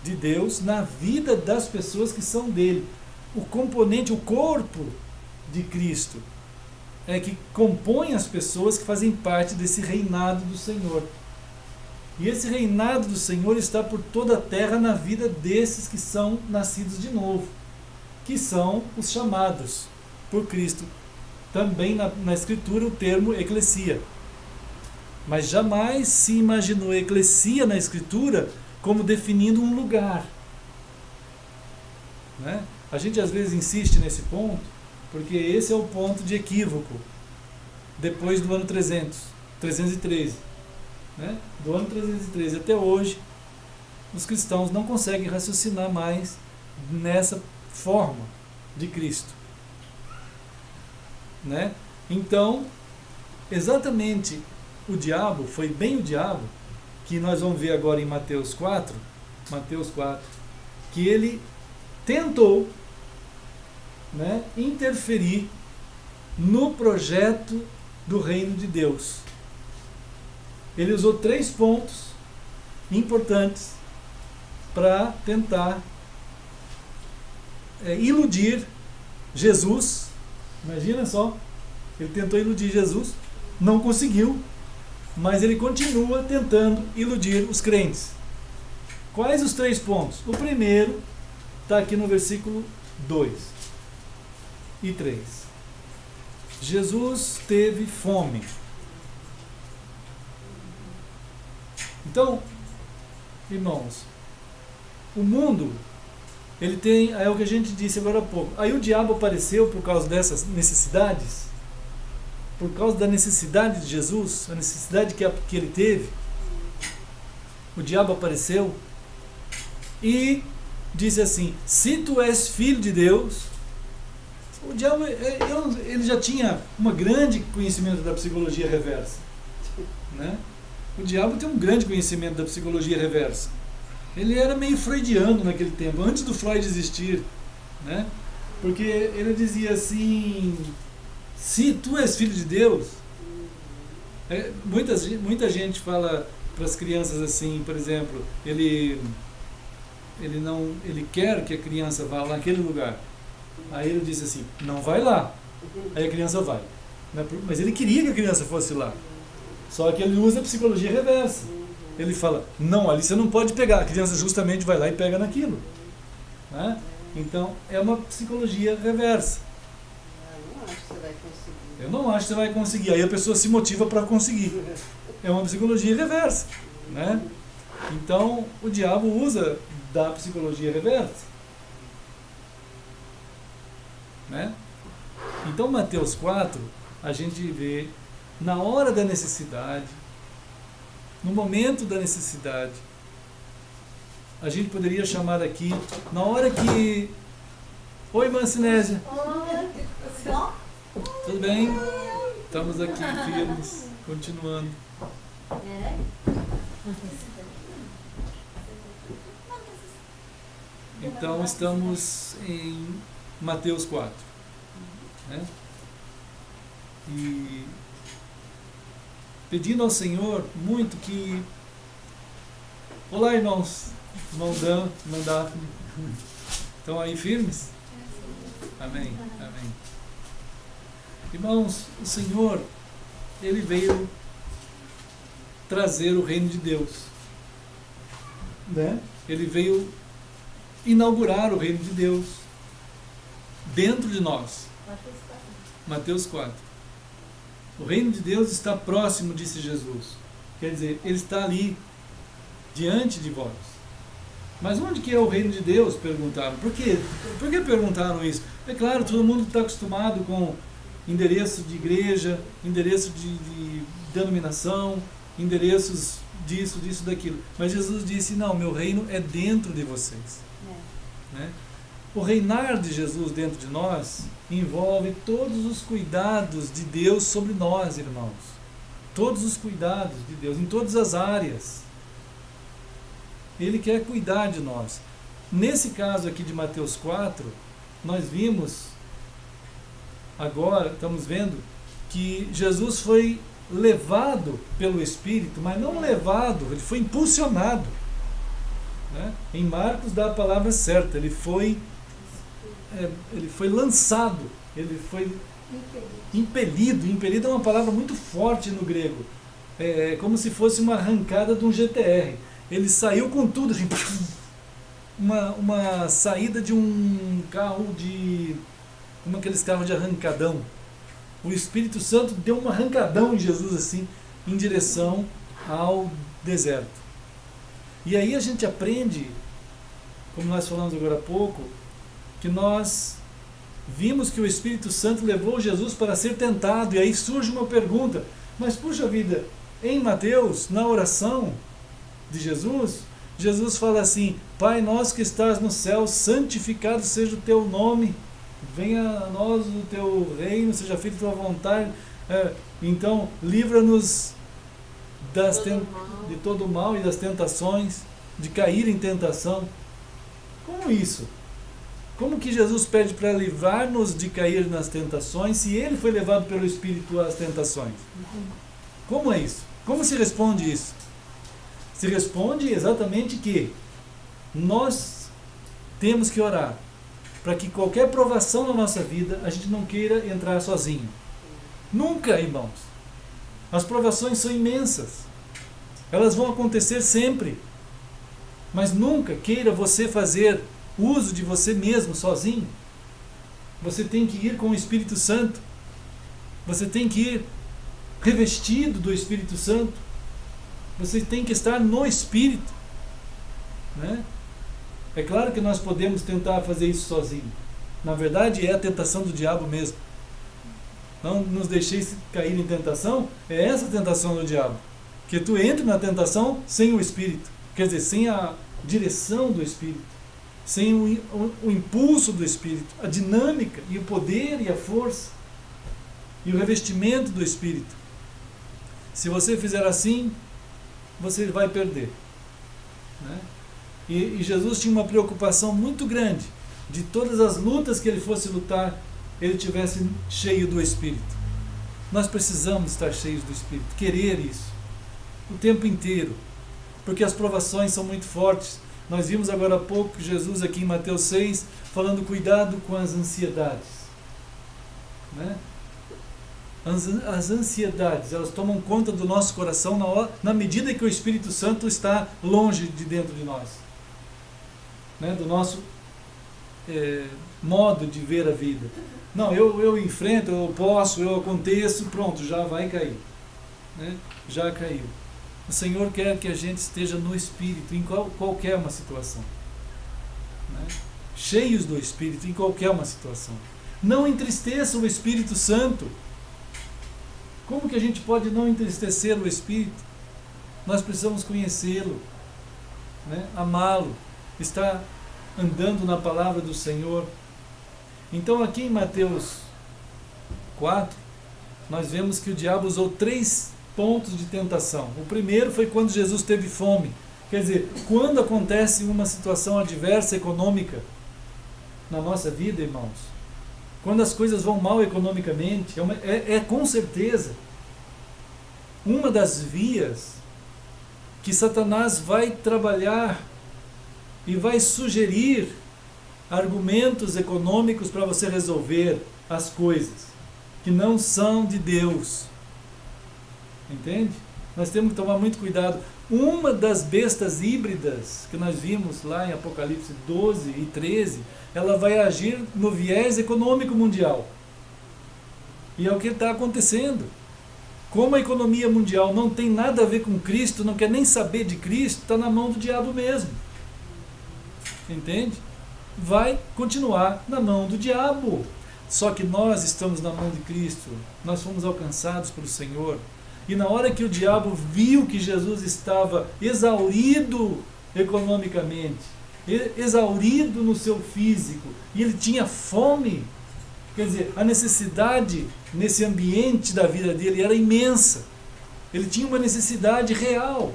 de Deus na vida das pessoas que são dele. O componente, o corpo de Cristo é que compõe as pessoas que fazem parte desse reinado do Senhor. E esse reinado do Senhor está por toda a terra na vida desses que são nascidos de novo, que são os chamados por Cristo. Também na Escritura o termo eclesia. Mas jamais se imaginou eclesia na Escritura como definindo um lugar. Né? A gente às vezes insiste nesse ponto, porque esse é o ponto de equívoco, depois do ano 313. Né? Do ano 313 até hoje, os cristãos não conseguem raciocinar mais nessa forma de Cristo. Né? Então, exatamente o diabo, foi bem o diabo, que nós vamos ver agora em Mateus 4, que ele tentou, né, interferir no projeto do reino de Deus. Ele usou 3 pontos importantes para tentar iludir Jesus. Imagina só, ele tentou iludir Jesus, não conseguiu, mas ele continua tentando iludir os crentes. Quais os 3 pontos? O primeiro está aqui no versículo 2 e 3. Jesus teve fome. Então, irmãos, o mundo, ele tem, é o que a gente disse agora há pouco. Aí o diabo apareceu por causa dessas necessidades, por causa da necessidade de Jesus, a necessidade que ele teve. O diabo apareceu e disse assim: se tu és filho de Deus. O diabo, ele já tinha um grande conhecimento da psicologia reversa, né? O diabo tem um grande conhecimento da psicologia reversa. Ele era meio freudiano naquele tempo, antes do Freud existir, né? Porque ele dizia assim: se tu és filho de Deus. Muita gente fala para as crianças assim, por exemplo, ele quer que a criança vá lá naquele lugar. Aí ele disse assim: não vai lá. Aí a criança vai. Mas ele queria que a criança fosse lá. Só que ele usa a psicologia reversa. Ele fala: não, ali você não pode pegar. A criança justamente vai lá e pega naquilo. Né? Então é uma psicologia reversa. Eu não acho que você vai conseguir. Aí a pessoa se motiva para conseguir. É uma psicologia reversa. Né? Então o diabo usa da psicologia reversa. Né? Então Mateus 4, a gente vê na hora da necessidade, no momento da necessidade, a gente poderia chamar aqui, na hora que... Oi, irmã Sinésia. Tudo bem? Estamos aqui firmes, continuando. Então estamos em Mateus 4. Né? E pedindo ao Senhor muito que... Olá, irmãos. Irmão Dan, irmã Daphne. Estão aí firmes? Amém. Amém. Irmãos, o Senhor, Ele veio trazer o reino de Deus. Né? Ele veio inaugurar o reino de Deus dentro de nós. Mateus 4. O reino de Deus está próximo, disse Jesus. Quer dizer, Ele está ali, diante de vós. Mas onde que é o reino de Deus? Perguntaram. Por quê? Por que perguntaram isso? É claro, todo mundo está acostumado com endereço de igreja, endereço de denominação, endereços disso, daquilo. Mas Jesus disse: não, meu reino é dentro de vocês. Né? O reinar de Jesus dentro de nós envolve todos os cuidados de Deus sobre nós, irmãos. Todos os cuidados de Deus, em todas as áreas. Ele quer cuidar de nós. Nesse caso aqui de Mateus 4, nós vimos, agora estamos vendo, que Jesus foi levado pelo Espírito, mas não levado, ele foi impulsionado. né? Em Marcos dá a palavra certa, ele foi lançado, ele foi impelido. Impelido é uma palavra muito forte no grego, é como se fosse uma arrancada de um GTR. Ele saiu com tudo, assim, uma saída de um carro como aqueles carros de arrancadão. O Espírito Santo deu um arrancadão em Jesus, assim, em direção ao deserto. E aí a gente aprende, como nós falamos agora há pouco, que nós vimos que o Espírito Santo levou Jesus para ser tentado. E aí surge uma pergunta: mas puxa vida, em Mateus, na oração de Jesus, Jesus fala assim: Pai nosso que estás no céu, santificado seja o teu nome, venha a nós o teu reino, seja feita a tua vontade. Então, livra-nos de todo o mal e das tentações, de cair em tentação. Como isso? Como que Jesus pede para livrar-nos de cair nas tentações, se ele foi levado pelo Espírito às tentações? Como é isso? Como se responde isso? Se responde exatamente que nós temos que orar para que qualquer provação na nossa vida a gente não queira entrar sozinho. Nunca, irmãos. As provações são imensas. Elas vão acontecer sempre. Mas nunca queira você fazer uso de você mesmo sozinho. Você tem que ir com o Espírito Santo. Você tem que ir revestido do Espírito Santo. Você tem que estar no Espírito, né? É claro que nós podemos tentar fazer isso sozinho. Na verdade, é a tentação do diabo mesmo. Não nos deixeis cair em tentação. É essa a tentação do diabo, que tu entres na tentação sem o Espírito, quer dizer, sem a direção do Espírito, sem o impulso do Espírito, a dinâmica e o poder e a força e o revestimento do Espírito. Se você fizer assim, você vai perder, né? E Jesus tinha uma preocupação muito grande de todas as lutas que ele fosse lutar, ele tivesse cheio do Espírito. Nós precisamos estar cheios do Espírito, querer isso o tempo inteiro, porque as provações são muito fortes. Nós vimos agora há pouco Jesus aqui em Mateus 6 falando cuidado com as ansiedades, né? As ansiedades, elas tomam conta do nosso coração na medida que o Espírito Santo está longe de dentro de nós, né? Do nosso modo de ver a vida. Não, eu enfrento, eu posso, eu aconteço, pronto, já vai cair, né? Já caiu. O Senhor quer que a gente esteja no Espírito em qualquer uma situação, né? Cheios do Espírito em qualquer uma situação. Não entristeça o Espírito Santo. Como que a gente pode não entristecer o Espírito? Nós precisamos conhecê-lo, né? Amá-lo, estar andando na palavra do Senhor. Então aqui em Mateus 4, nós vemos que o diabo usou 3 pontos de tentação. O primeiro foi quando Jesus teve fome. Quer dizer, quando acontece uma situação adversa econômica na nossa vida, irmãos, quando as coisas vão mal economicamente, é com certeza uma das vias que Satanás vai trabalhar e vai sugerir argumentos econômicos para você resolver as coisas que não são de Deus. Entende? Nós temos que tomar muito cuidado. Uma das bestas híbridas que nós vimos lá em Apocalipse 12 e 13, ela vai agir no viés econômico mundial. E é o que está acontecendo. Como a economia mundial não tem nada a ver com Cristo, não quer nem saber de Cristo, está na mão do diabo mesmo. Entende? Vai continuar na mão do diabo. Só que nós estamos na mão de Cristo. Nós fomos alcançados pelo Senhor. E na hora que o diabo viu que Jesus estava exaurido economicamente, exaurido no seu físico, e ele tinha fome, quer dizer, a necessidade nesse ambiente da vida dele era imensa. Ele tinha uma necessidade real.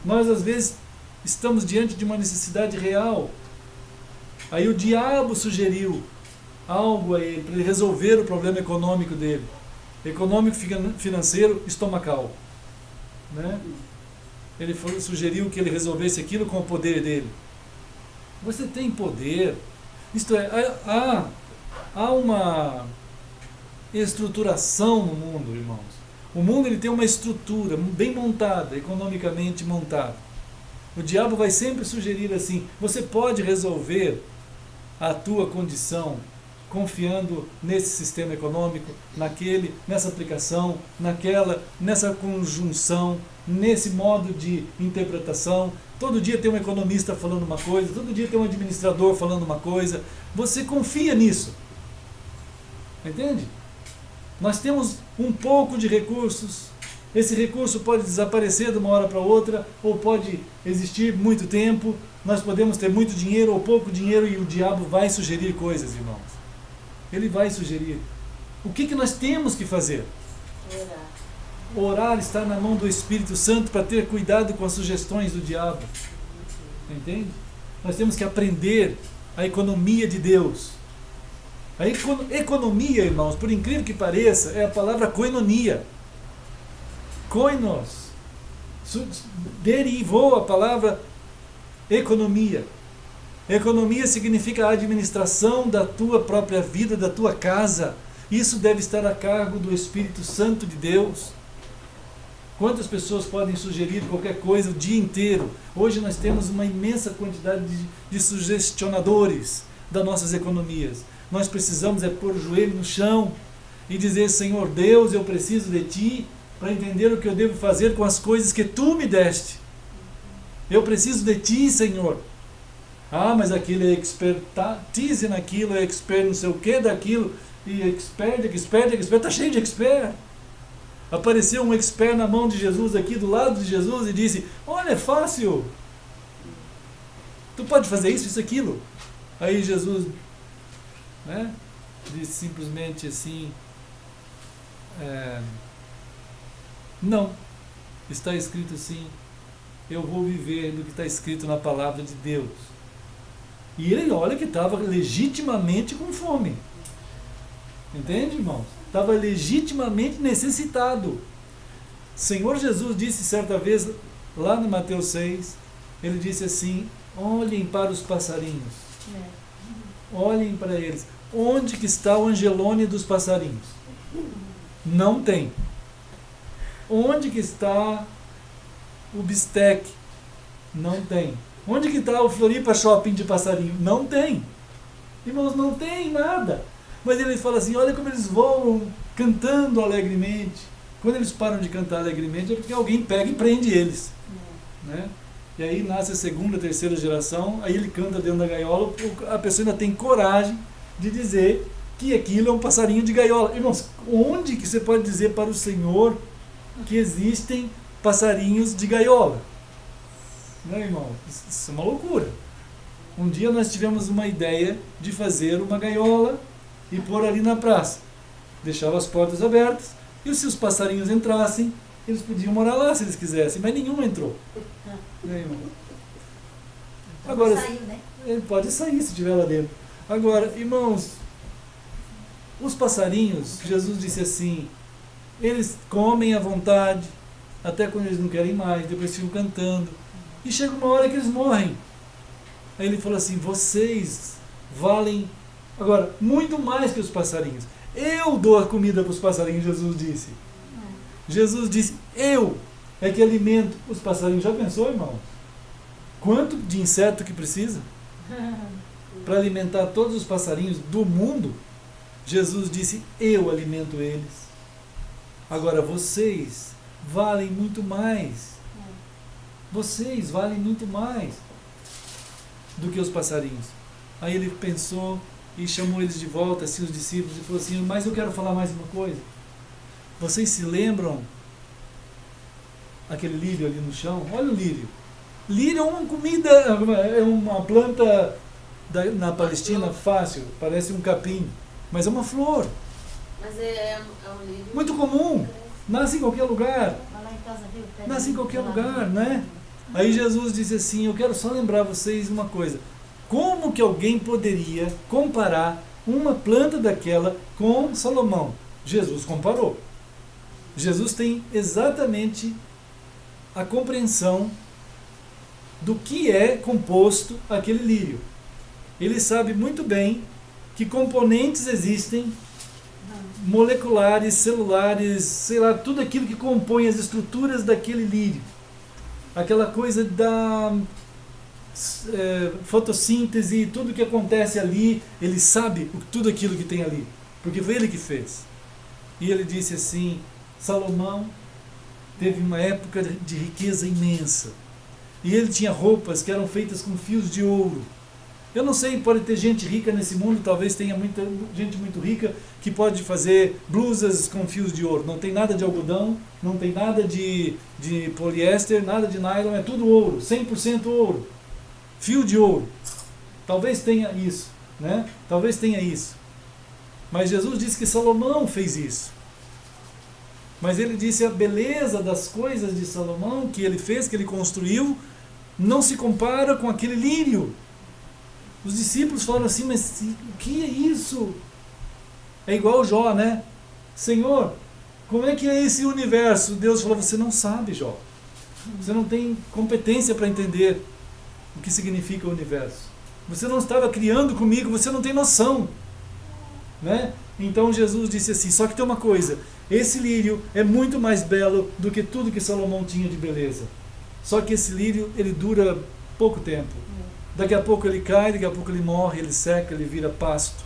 Nós às vezes estamos diante de uma necessidade real. Aí o diabo sugeriu algo a ele, para ele resolver o problema econômico dele. Econômico, financeiro, estomacal, né? sugeriu que ele resolvesse aquilo com o poder dele. Você tem poder. Isto é, há uma estruturação no mundo, irmãos. O mundo ele tem uma estrutura bem montada, economicamente montada. O diabo vai sempre sugerir assim: você pode resolver a tua condição confiando nesse sistema econômico, nessa aplicação, nessa conjunção, nesse modo de interpretação. Todo dia tem um economista falando uma coisa, todo dia tem um administrador falando uma coisa. Você confia nisso. Entende? Nós temos um pouco de recursos. Esse recurso pode desaparecer de uma hora para outra, ou pode existir muito tempo. Nós podemos ter muito dinheiro ou pouco dinheiro, e o diabo vai sugerir coisas, irmãos. Ele vai sugerir. O que nós temos que fazer? Orar está na mão do Espírito Santo para ter cuidado com as sugestões do diabo. Entende? Nós temos que aprender a economia de Deus. A economia, irmãos, por incrível que pareça, é a palavra koinonia. Koinos. Derivou a palavra economia. Economia significa a administração da tua própria vida, da tua casa. Isso deve estar a cargo do Espírito Santo de Deus. Quantas pessoas podem sugerir qualquer coisa o dia inteiro? Hoje nós temos uma imensa quantidade de sugestionadores das nossas economias. Nós precisamos pôr o joelho no chão e dizer: Senhor Deus, eu preciso de Ti para entender o que eu devo fazer com as coisas que Tu me deste. Eu preciso de Ti, Senhor. Mas aquele é expertise naquilo, é expert não sei o que daquilo, e expert, está cheio de expert. Apareceu um expert na mão de Jesus aqui, do lado de Jesus, e disse: olha, é fácil. Tu pode fazer isso, aquilo. Aí Jesus, disse simplesmente assim: não, está escrito assim, eu vou viver do que está escrito na palavra de Deus. E ele, olha, que estava legitimamente com fome. Entende, irmãos? Estava legitimamente necessitado. Senhor Jesus disse certa vez, lá no Mateus 6, ele disse assim: olhem para os passarinhos. Olhem para eles. Onde que está o angelone dos passarinhos? Não tem. Onde que está o bistec? Não tem. Onde que está o Floripa Shopping de passarinho? Não tem. Irmãos, não tem nada. Mas ele fala assim: olha como eles voam cantando alegremente. Quando eles param de cantar alegremente é porque alguém pega e prende eles. Né? E aí nasce a segunda, terceira geração, aí ele canta dentro da gaiola, a pessoa ainda tem coragem de dizer que aquilo é um passarinho de gaiola. Irmãos, onde que você pode dizer para o Senhor que existem passarinhos de gaiola? Não, irmão, isso é uma loucura. Um dia nós tivemos uma ideia de fazer uma gaiola e pôr ali na praça. Deixava as portas abertas, e se os passarinhos entrassem, eles podiam morar lá se eles quisessem, mas nenhum entrou. Né, irmão? Agora, saiu, né? Ele pode sair se estiver lá dentro. Agora, irmãos, os passarinhos, Jesus disse assim, eles comem à vontade, até quando eles não querem mais, depois ficam cantando. E chega uma hora que eles morrem. Aí ele falou assim: vocês valem, agora, muito mais que os passarinhos. Eu dou a comida para os passarinhos, Jesus disse. Jesus disse: eu é que alimento os passarinhos. Já pensou, irmão? Quanto de inseto que precisa para alimentar todos os passarinhos do mundo? Jesus disse: eu alimento eles. Agora, vocês valem muito mais. Vocês valem muito mais do que os passarinhos. Aí ele pensou e chamou eles de volta, assim, os discípulos, e falou assim: mas eu quero falar mais uma coisa. Vocês se lembram aquele lírio ali no chão? Olha o lírio. Lírio é uma comida, é uma planta na Palestina fácil, parece um capim, mas é uma flor. Mas é um lírio muito comum, nasce em qualquer lugar. Nasce em qualquer lugar, né? Aí Jesus disse assim: eu quero só lembrar vocês uma coisa. Como que alguém poderia comparar uma planta daquela com Salomão? Jesus comparou. Jesus tem exatamente a compreensão do que é composto aquele lírio. Ele sabe muito bem que componentes existem, moleculares, celulares, sei lá, tudo aquilo que compõe as estruturas daquele lírio. Aquela coisa da fotossíntese, tudo que acontece ali, ele sabe tudo aquilo que tem ali, porque foi ele que fez. E ele disse assim, Salomão teve uma época de riqueza imensa, e ele tinha roupas que eram feitas com fios de ouro. Eu não sei, pode ter gente rica nesse mundo, talvez tenha muita gente muito rica que pode fazer blusas com fios de ouro. Não tem nada de algodão, não tem nada de poliéster, nada de nylon, é tudo ouro, 100% ouro. Fio de ouro. Talvez tenha isso, né? Talvez tenha isso. Mas Jesus disse que Salomão fez isso. Mas ele disse a beleza das coisas de Salomão, que ele fez, que ele construiu, não se compara com aquele lírio. Os discípulos falaram assim, mas o que é isso? É igual Jó, né? Senhor, como é que é esse universo? Deus falou, você não sabe, Jó. Você não tem competência para entender o que significa o universo. Você não estava criando comigo, você não tem noção. Né? Então Jesus disse assim, só que tem uma coisa, esse lírio é muito mais belo do que tudo que Salomão tinha de beleza. Só que esse lírio, ele dura pouco tempo. Daqui a pouco ele cai, daqui a pouco ele morre, ele seca, ele vira pasto.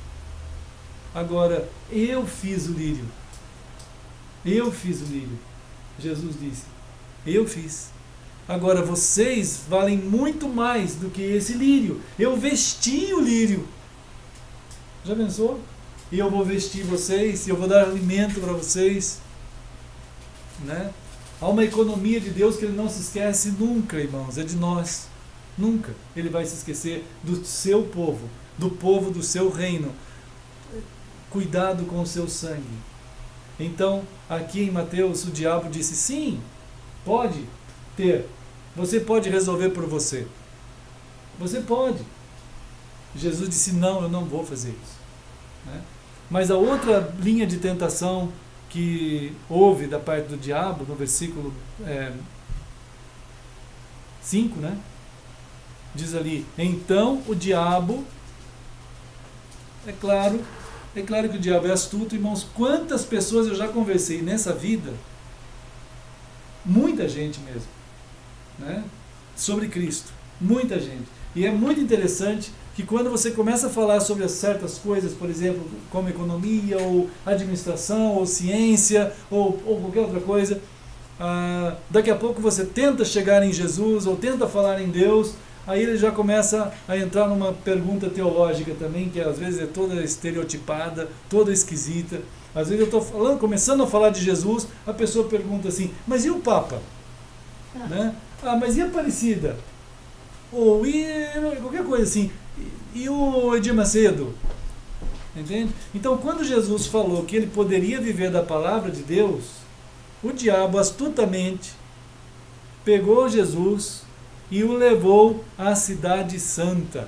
Agora, eu fiz o lírio. Eu fiz o lírio. Jesus disse, eu fiz. Agora, vocês valem muito mais do que esse lírio. Eu vesti o lírio. Já pensou? E eu vou vestir vocês, e eu vou dar alimento para vocês. Né? Há uma economia de Deus que Ele não se esquece nunca, irmãos. É de nós. Nunca Ele vai se esquecer do seu povo, do povo do seu reino. Cuidado com o seu sangue. Então, aqui em Mateus, o diabo disse, sim, pode ter. Você pode resolver por você. Você pode. Jesus disse, não, eu não vou fazer isso. Né? Mas a outra linha de tentação que houve da parte do diabo, no versículo 5, né? Diz ali, então o diabo, é claro que o diabo é astuto, irmãos, quantas pessoas eu já conversei nessa vida, muita gente mesmo, né? Sobre Cristo, muita gente. E é muito interessante que quando você começa a falar sobre certas coisas, por exemplo, como economia, ou administração, ou ciência, ou qualquer outra coisa, daqui a pouco você tenta chegar em Jesus, ou tenta falar em Deus, aí ele já começa a entrar numa pergunta teológica também, que às vezes é toda estereotipada, toda esquisita. Às vezes eu estou começando a falar de Jesus, a pessoa pergunta assim, mas e o Papa? Né? Mas e a Aparecida? Ou e qualquer coisa assim. E o Edir Macedo? Entende? Então, quando Jesus falou que ele poderia viver da palavra de Deus, o diabo astutamente pegou Jesus e o levou à cidade santa.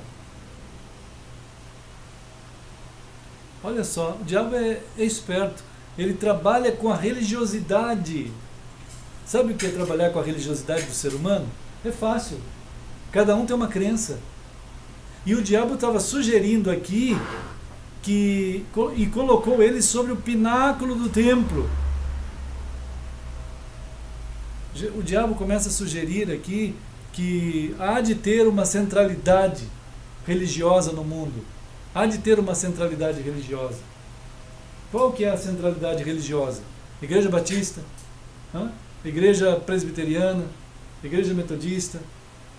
Olha só, o diabo é esperto. Ele trabalha com a religiosidade. Sabe o que é trabalhar com a religiosidade do ser humano? É fácil. Cada um tem uma crença. E o diabo estava sugerindo aqui e colocou ele sobre o pináculo do templo. O diabo começa a sugerir aqui que há de ter uma centralidade religiosa no mundo. Há de ter uma centralidade religiosa. Qual que é a centralidade religiosa? Igreja Batista? Igreja Presbiteriana? Igreja Metodista?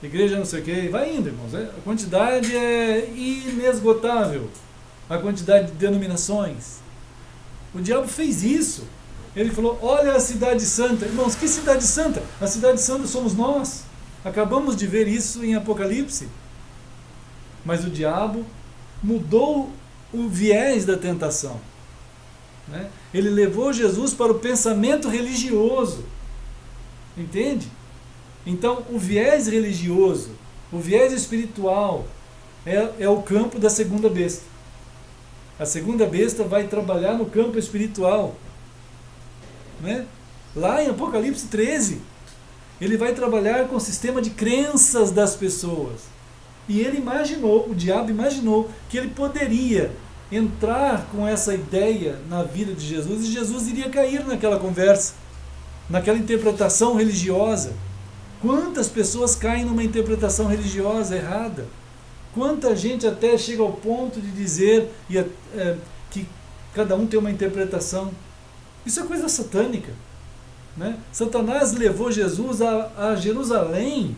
Igreja não sei o que, vai indo, irmãos. A quantidade é inesgotável. A quantidade de denominações. O diabo fez isso. Ele falou, olha a cidade santa. Irmãos, que cidade santa? A cidade santa somos nós. Acabamos de ver isso em Apocalipse. Mas o diabo mudou o viés da tentação. Né? Ele levou Jesus para o pensamento religioso. Entende? Então, o viés religioso, o viés espiritual, é o campo da segunda besta. A segunda besta vai trabalhar no campo espiritual. Né? Lá em Apocalipse 13, Ele vai trabalhar com o sistema de crenças das pessoas. E ele imaginou, o diabo imaginou, que ele poderia entrar com essa ideia na vida de Jesus e Jesus iria cair naquela conversa, naquela interpretação religiosa. Quantas pessoas caem numa interpretação religiosa errada? Quanta gente até chega ao ponto de dizer que cada um tem uma interpretação. Isso é coisa satânica, né? Satanás levou Jesus a Jerusalém,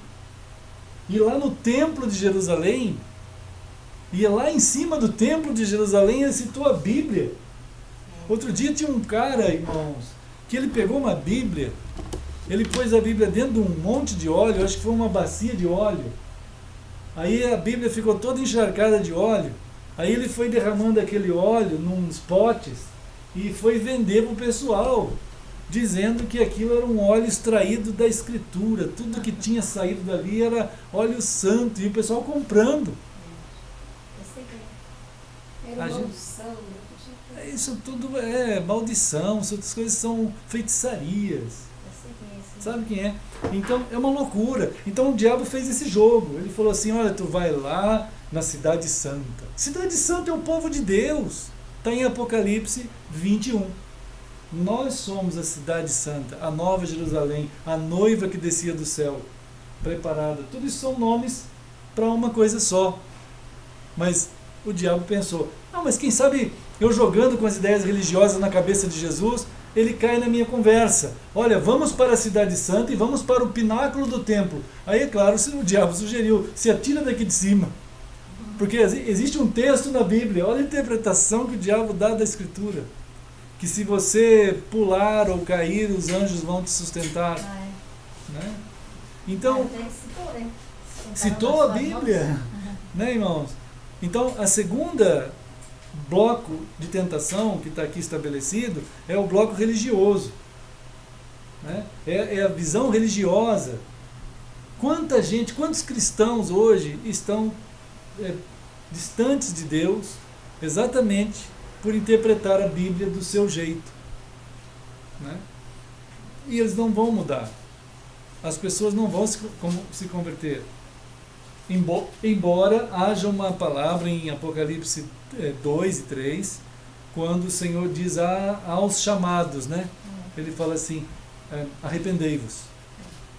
e lá no templo de Jerusalém, e lá em cima do templo de Jerusalém ele citou a Bíblia. Outro dia tinha um cara, irmãos, que ele pegou uma Bíblia, ele pôs a Bíblia dentro de um monte de óleo, acho que foi uma bacia de óleo. Aí a Bíblia ficou toda encharcada de óleo. Aí ele foi derramando aquele óleo nos potes e foi vender para o pessoal, dizendo que aquilo era um óleo extraído da Escritura. Tudo que tinha saído dali era óleo santo, e o pessoal comprando. Eu sei que Era A gente- maldição, né? Isso tudo é maldição, essas coisas são feitiçarias. eu sei que é isso. Sabe quem é? Então é uma loucura. Então o diabo fez esse jogo. Ele falou assim: olha, tu vai lá na Cidade Santa. Cidade Santa é o povo de Deus. Está em Apocalipse 21. Nós somos a Cidade Santa, a Nova Jerusalém, a noiva que descia do céu, preparada. Tudo isso são nomes para uma coisa só. Mas o diabo pensou: mas quem sabe eu jogando com as ideias religiosas na cabeça de Jesus, ele cai na minha conversa. Olha, vamos para a Cidade Santa e vamos para o pináculo do templo. Aí, é claro, o diabo sugeriu: se atira daqui de cima. Porque existe um texto na Bíblia, olha a interpretação que o diabo dá da Escritura, que se você pular ou cair, os anjos vão te sustentar. Ah, é. Né? Então, Até citou, né? citou a Bíblia, né, irmãos? Então, a segunda bloco de tentação que está aqui estabelecido é o bloco religioso, né? É a visão religiosa. Quanta gente, quantos cristãos hoje estão distantes de Deus exatamente por interpretar a Bíblia do seu jeito, né? E eles não vão mudar. As pessoas não vão se converter. Embora haja uma palavra em Apocalipse 2 e 3, quando o Senhor diz aos chamados, né? Ele fala assim: arrependei-vos.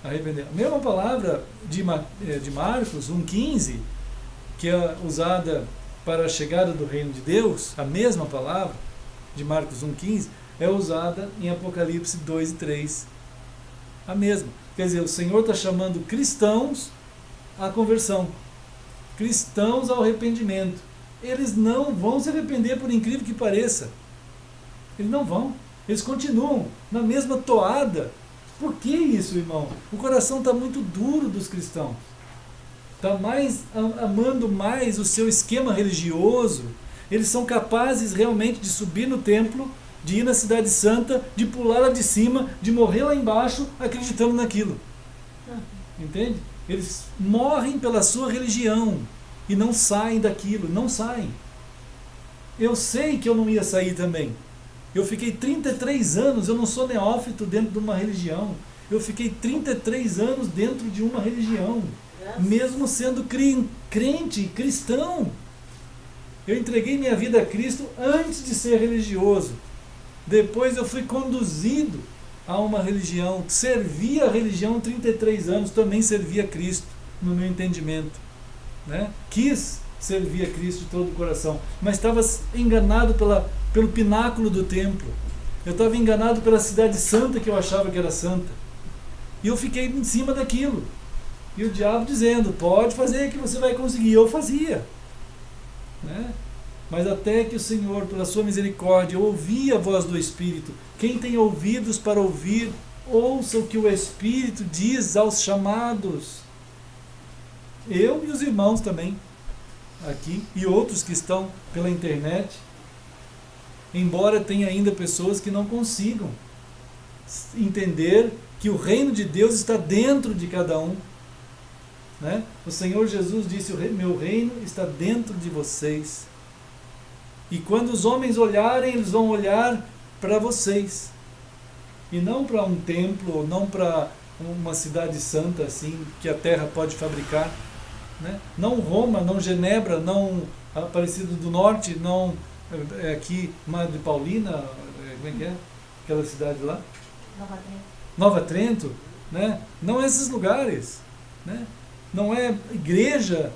Arrependei. A mesma palavra de Marcos 1,15, que é usada para a chegada do reino de Deus, a mesma palavra de Marcos 1,15, é usada em Apocalipse 2 e 3. A mesma. Quer dizer, o Senhor está chamando cristãos à conversão, cristãos ao arrependimento. Eles não vão se arrepender, por incrível que pareça. Eles não vão. Eles continuam na mesma toada. Por que isso, irmão? O coração está muito duro dos cristãos. Está amando mais o seu esquema religioso. Eles são capazes realmente de subir no templo, de ir na Cidade Santa, de pular lá de cima, de morrer lá embaixo, acreditando naquilo. Entende? Eles morrem pela sua religião e não saem daquilo, não saem. Eu sei que eu não ia sair também. Eu fiquei 33 anos, eu não sou neófito dentro de uma religião. Eu fiquei 33 anos dentro de uma religião, mesmo sendo crente, cristão. Eu entreguei minha vida a Cristo antes de ser religioso. Depois eu fui conduzido a uma religião, servi a religião 33 anos, também servi a Cristo, no meu entendimento, né? Quis servir a Cristo de todo o coração, mas estava enganado pelo pináculo do templo. Eu estava enganado pela Cidade Santa, que eu achava que era santa, e eu fiquei em cima daquilo, e o diabo dizendo: pode fazer que você vai conseguir. Eu fazia, né? Mas até que o Senhor, pela sua misericórdia, ouvia a voz do Espírito. Quem tem ouvidos para ouvir, ouça o que o Espírito diz aos chamados. Eu e os irmãos também, aqui, e outros que estão pela internet, embora tenha ainda pessoas que não consigam entender que o reino de Deus está dentro de cada um, né? O Senhor Jesus disse: meu reino está dentro de vocês. E quando os homens olharem, eles vão olhar para vocês, e não para um templo, ou não para uma cidade santa assim que a terra pode fabricar, né? Não Roma, não Genebra, não Aparecida do Norte, não aqui Madre Paulina, como é que é? Aquela cidade lá? Nova Trento, né? Não esses lugares, né? Não é igreja,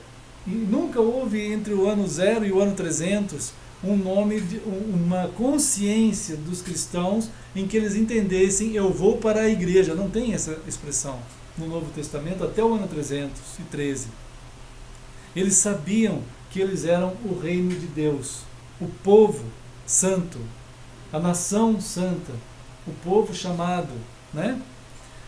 e nunca houve entre o ano 0 e o ano 300 um nome, uma consciência dos cristãos em que eles entendessem, eu vou para a igreja. Não tem essa expressão no Novo Testamento até o ano 313. Eles sabiam que eles eram o reino de Deus, o povo santo, a nação santa, o povo chamado, né?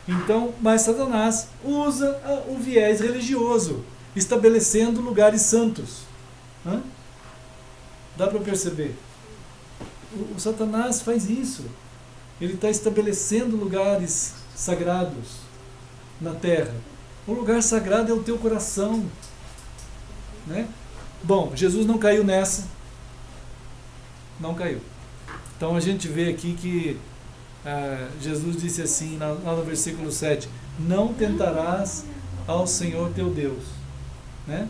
Então, mas Satanás usa o viés religioso, estabelecendo lugares santos. Hã? Dá para perceber? O Satanás faz isso. Ele está estabelecendo lugares sagrados na terra. O lugar sagrado é o teu coração, né? Bom, Jesus não caiu nessa. Não caiu. Então a gente vê aqui que Jesus disse assim, lá no versículo 7, não tentarás ao Senhor teu Deus, né?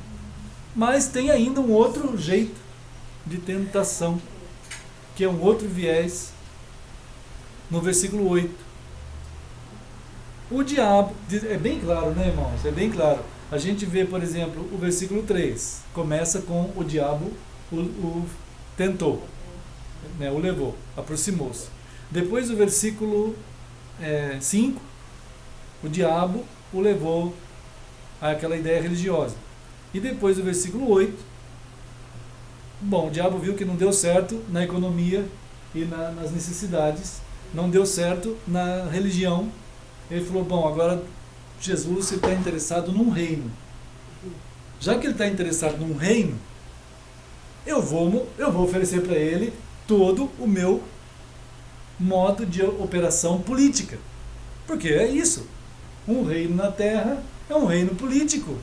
Mas tem ainda um outro jeito de tentação, que é um outro viés, no versículo 8. O diabo, é bem claro, né, irmãos? É bem claro. A gente vê, por exemplo, o versículo 3, começa com o diabo o tentou, né, o levou, aproximou-se. Depois o versículo 5, o diabo o levou àquela ideia religiosa. E depois o versículo 8, bom, o diabo viu que não deu certo na economia e nas necessidades, não deu certo na religião. Ele falou, bom, agora Jesus está interessado num reino. Já que ele está interessado num reino, eu vou oferecer para ele todo o meu modo de operação política. Porque é isso. Um reino na terra é um reino político.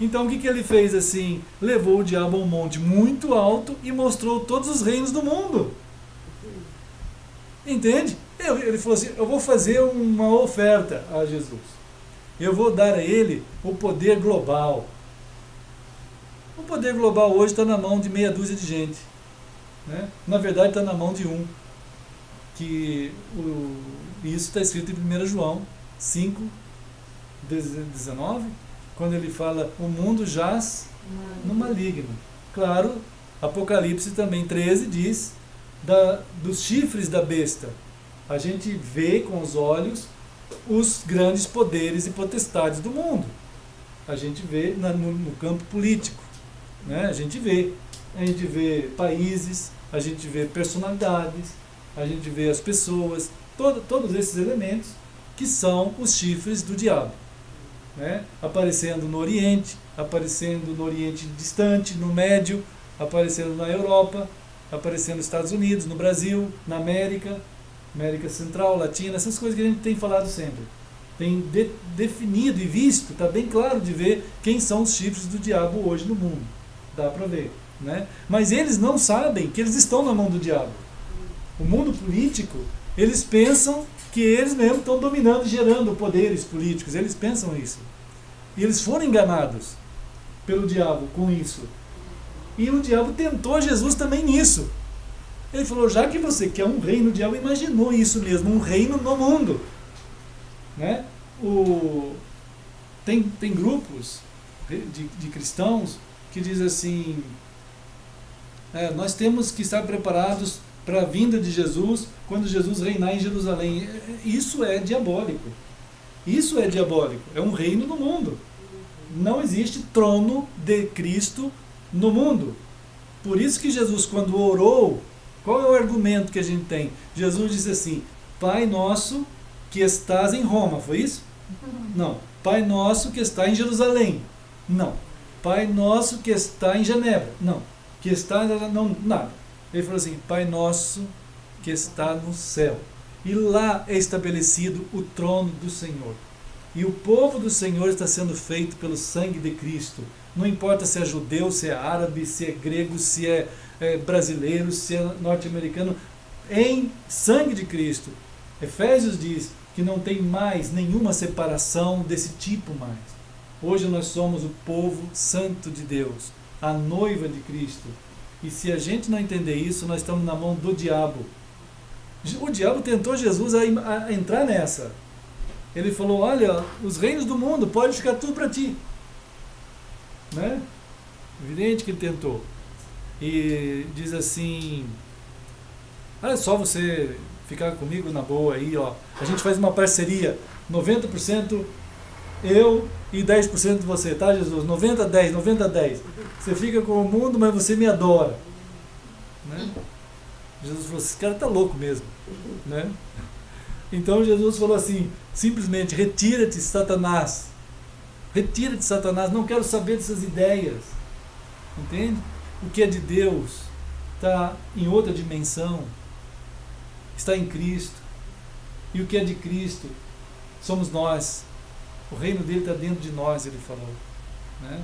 Então o que ele fez assim? Levou o diabo a um monte muito alto e mostrou todos os reinos do mundo. Entende? Ele falou assim, eu vou fazer uma oferta a Jesus. Eu vou dar a ele o poder global. O poder global hoje está na mão de meia dúzia de gente, né? Na verdade está na mão de um. Isso está escrito em 1 João 5, 19, quando ele fala, o mundo jaz no maligno. Claro, Apocalipse também 13 diz dos chifres da besta. A gente vê com os olhos os grandes poderes e potestades do mundo. A gente vê no campo político, né? A gente vê países, a gente vê personalidades, a gente vê as pessoas, todos esses elementos que são os chifres do diabo, né? Aparecendo no Oriente distante, no Médio, aparecendo na Europa, aparecendo nos Estados Unidos, no Brasil, na América Central, Latina, essas coisas que a gente tem falado sempre. Tem definido e visto, está bem claro de ver quem são os chifres do diabo hoje no mundo. Dá para ver, né? Mas eles não sabem que eles estão na mão do diabo. O mundo político, eles pensam que eles mesmos estão dominando e gerando poderes políticos. Eles pensam isso. E eles foram enganados pelo diabo com isso. E o diabo tentou Jesus também nisso. Ele falou, já que você quer um reino, o diabo imaginou isso mesmo, um reino no mundo, né? Tem grupos de cristãos que dizem assim, nós temos que estar preparados para a vinda de Jesus quando Jesus reinar em Jerusalém. Isso é diabólico. Isso é diabólico. É um reino no mundo. Não existe trono de Cristo no mundo. Por isso que Jesus, quando orou, qual é o argumento que a gente tem? Jesus disse assim, Pai nosso que estás em Roma, foi isso? Não. Pai nosso que está em Jerusalém. Não. Pai nosso que está em Genebra. Não. Que está... Não, nada. Ele falou assim, Pai nosso que está no céu. E lá é estabelecido o trono do Senhor. E o povo do Senhor está sendo feito pelo sangue de Cristo. Não importa se é judeu, se é árabe, se é grego, se é brasileiro, se é norte-americano, em sangue de Cristo. Efésios diz que não tem mais nenhuma separação desse tipo mais. Hoje nós somos o povo santo de Deus, a noiva de Cristo. E se a gente não entender isso, nós estamos na mão do diabo. O diabo tentou Jesus a entrar nessa. Ele falou, olha, os reinos do mundo, pode ficar tudo para ti. Né? Evidente que ele tentou. E diz assim, olha só você ficar comigo na boa aí, ó. A gente faz uma parceria, 90% eu e 10% você, tá, Jesus? 90-10, 90-10. Você fica com o mundo, mas você me adora. Né? Jesus falou, esse cara tá louco mesmo. Né? Então Jesus falou assim, simplesmente, retira-te, Satanás. Retira-te, Satanás, não quero saber dessas ideias. Entende? O que é de Deus está em outra dimensão, está em Cristo. E o que é de Cristo somos nós. O reino dele está dentro de nós, ele falou. Né?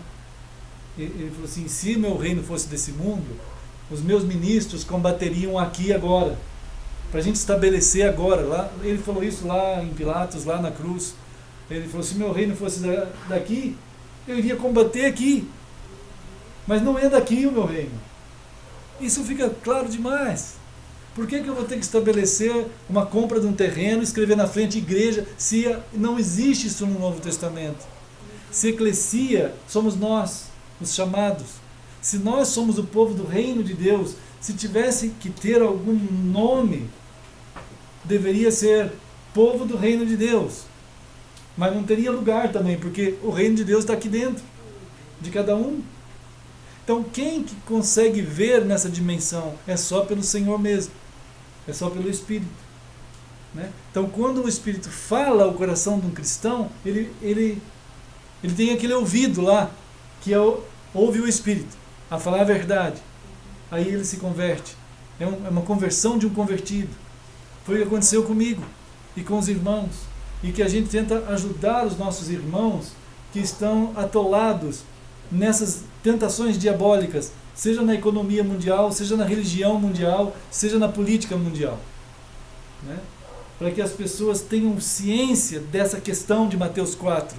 Ele falou assim, se meu reino fosse desse mundo, os meus ministros combateriam aqui agora, para a gente estabelecer agora. Lá, ele falou isso lá em Pilatos, lá na cruz. Ele falou, se meu reino fosse daqui, eu iria combater aqui. Mas não é daqui o meu reino. Isso fica claro demais. Por que eu vou ter que estabelecer uma compra de um terreno, escrever na frente igreja, se não existe isso no Novo Testamento? Se eclesia, somos nós, os chamados. Se nós somos o povo do reino de Deus, se tivesse que ter algum nome, deveria ser povo do reino de Deus. Mas não teria lugar também, porque o reino de Deus está aqui dentro, de cada um. Então quem que consegue ver nessa dimensão? É só pelo Senhor mesmo. É só pelo Espírito. Né? Então quando o Espírito fala ao coração de um cristão, ele tem aquele ouvido lá, que ouve o Espírito, a falar a verdade. Aí ele se converte. É uma conversão de um convertido. Foi o que aconteceu comigo e com os irmãos. E que a gente tenta ajudar os nossos irmãos que estão atolados nessas tentações diabólicas, seja na economia mundial, seja na religião mundial, seja na política mundial. Né? Para que as pessoas tenham ciência dessa questão de Mateus 4.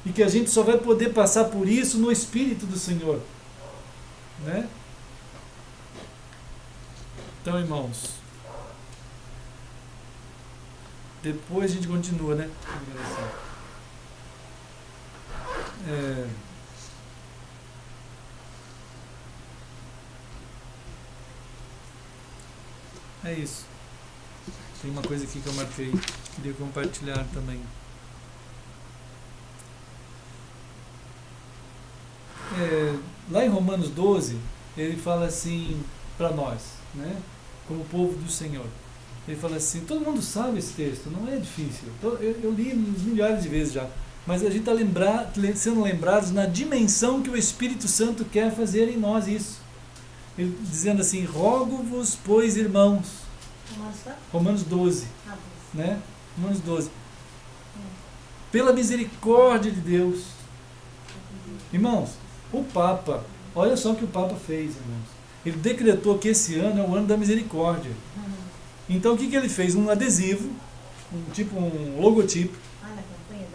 E que a gente só vai poder passar por isso no Espírito do Senhor. Né? Então, irmãos, depois a gente continua, né? É isso. Tem uma coisa aqui que eu marquei, queria compartilhar também. Lá em Romanos 12, ele fala assim para nós, né? Como povo do Senhor. Ele fala assim, todo mundo sabe esse texto, não é difícil. Eu li milhares de vezes já. Mas a gente está sendo lembrados na dimensão que o Espírito Santo quer fazer em nós isso. Ele dizendo assim, rogo-vos, pois, irmãos. Romanos 12. Né? Romanos 12. Pela misericórdia de Deus. Irmãos, o Papa, olha só o que o Papa fez, irmãos. Ele decretou que esse ano é o ano da misericórdia. Então o que ele fez? Um adesivo, um logotipo,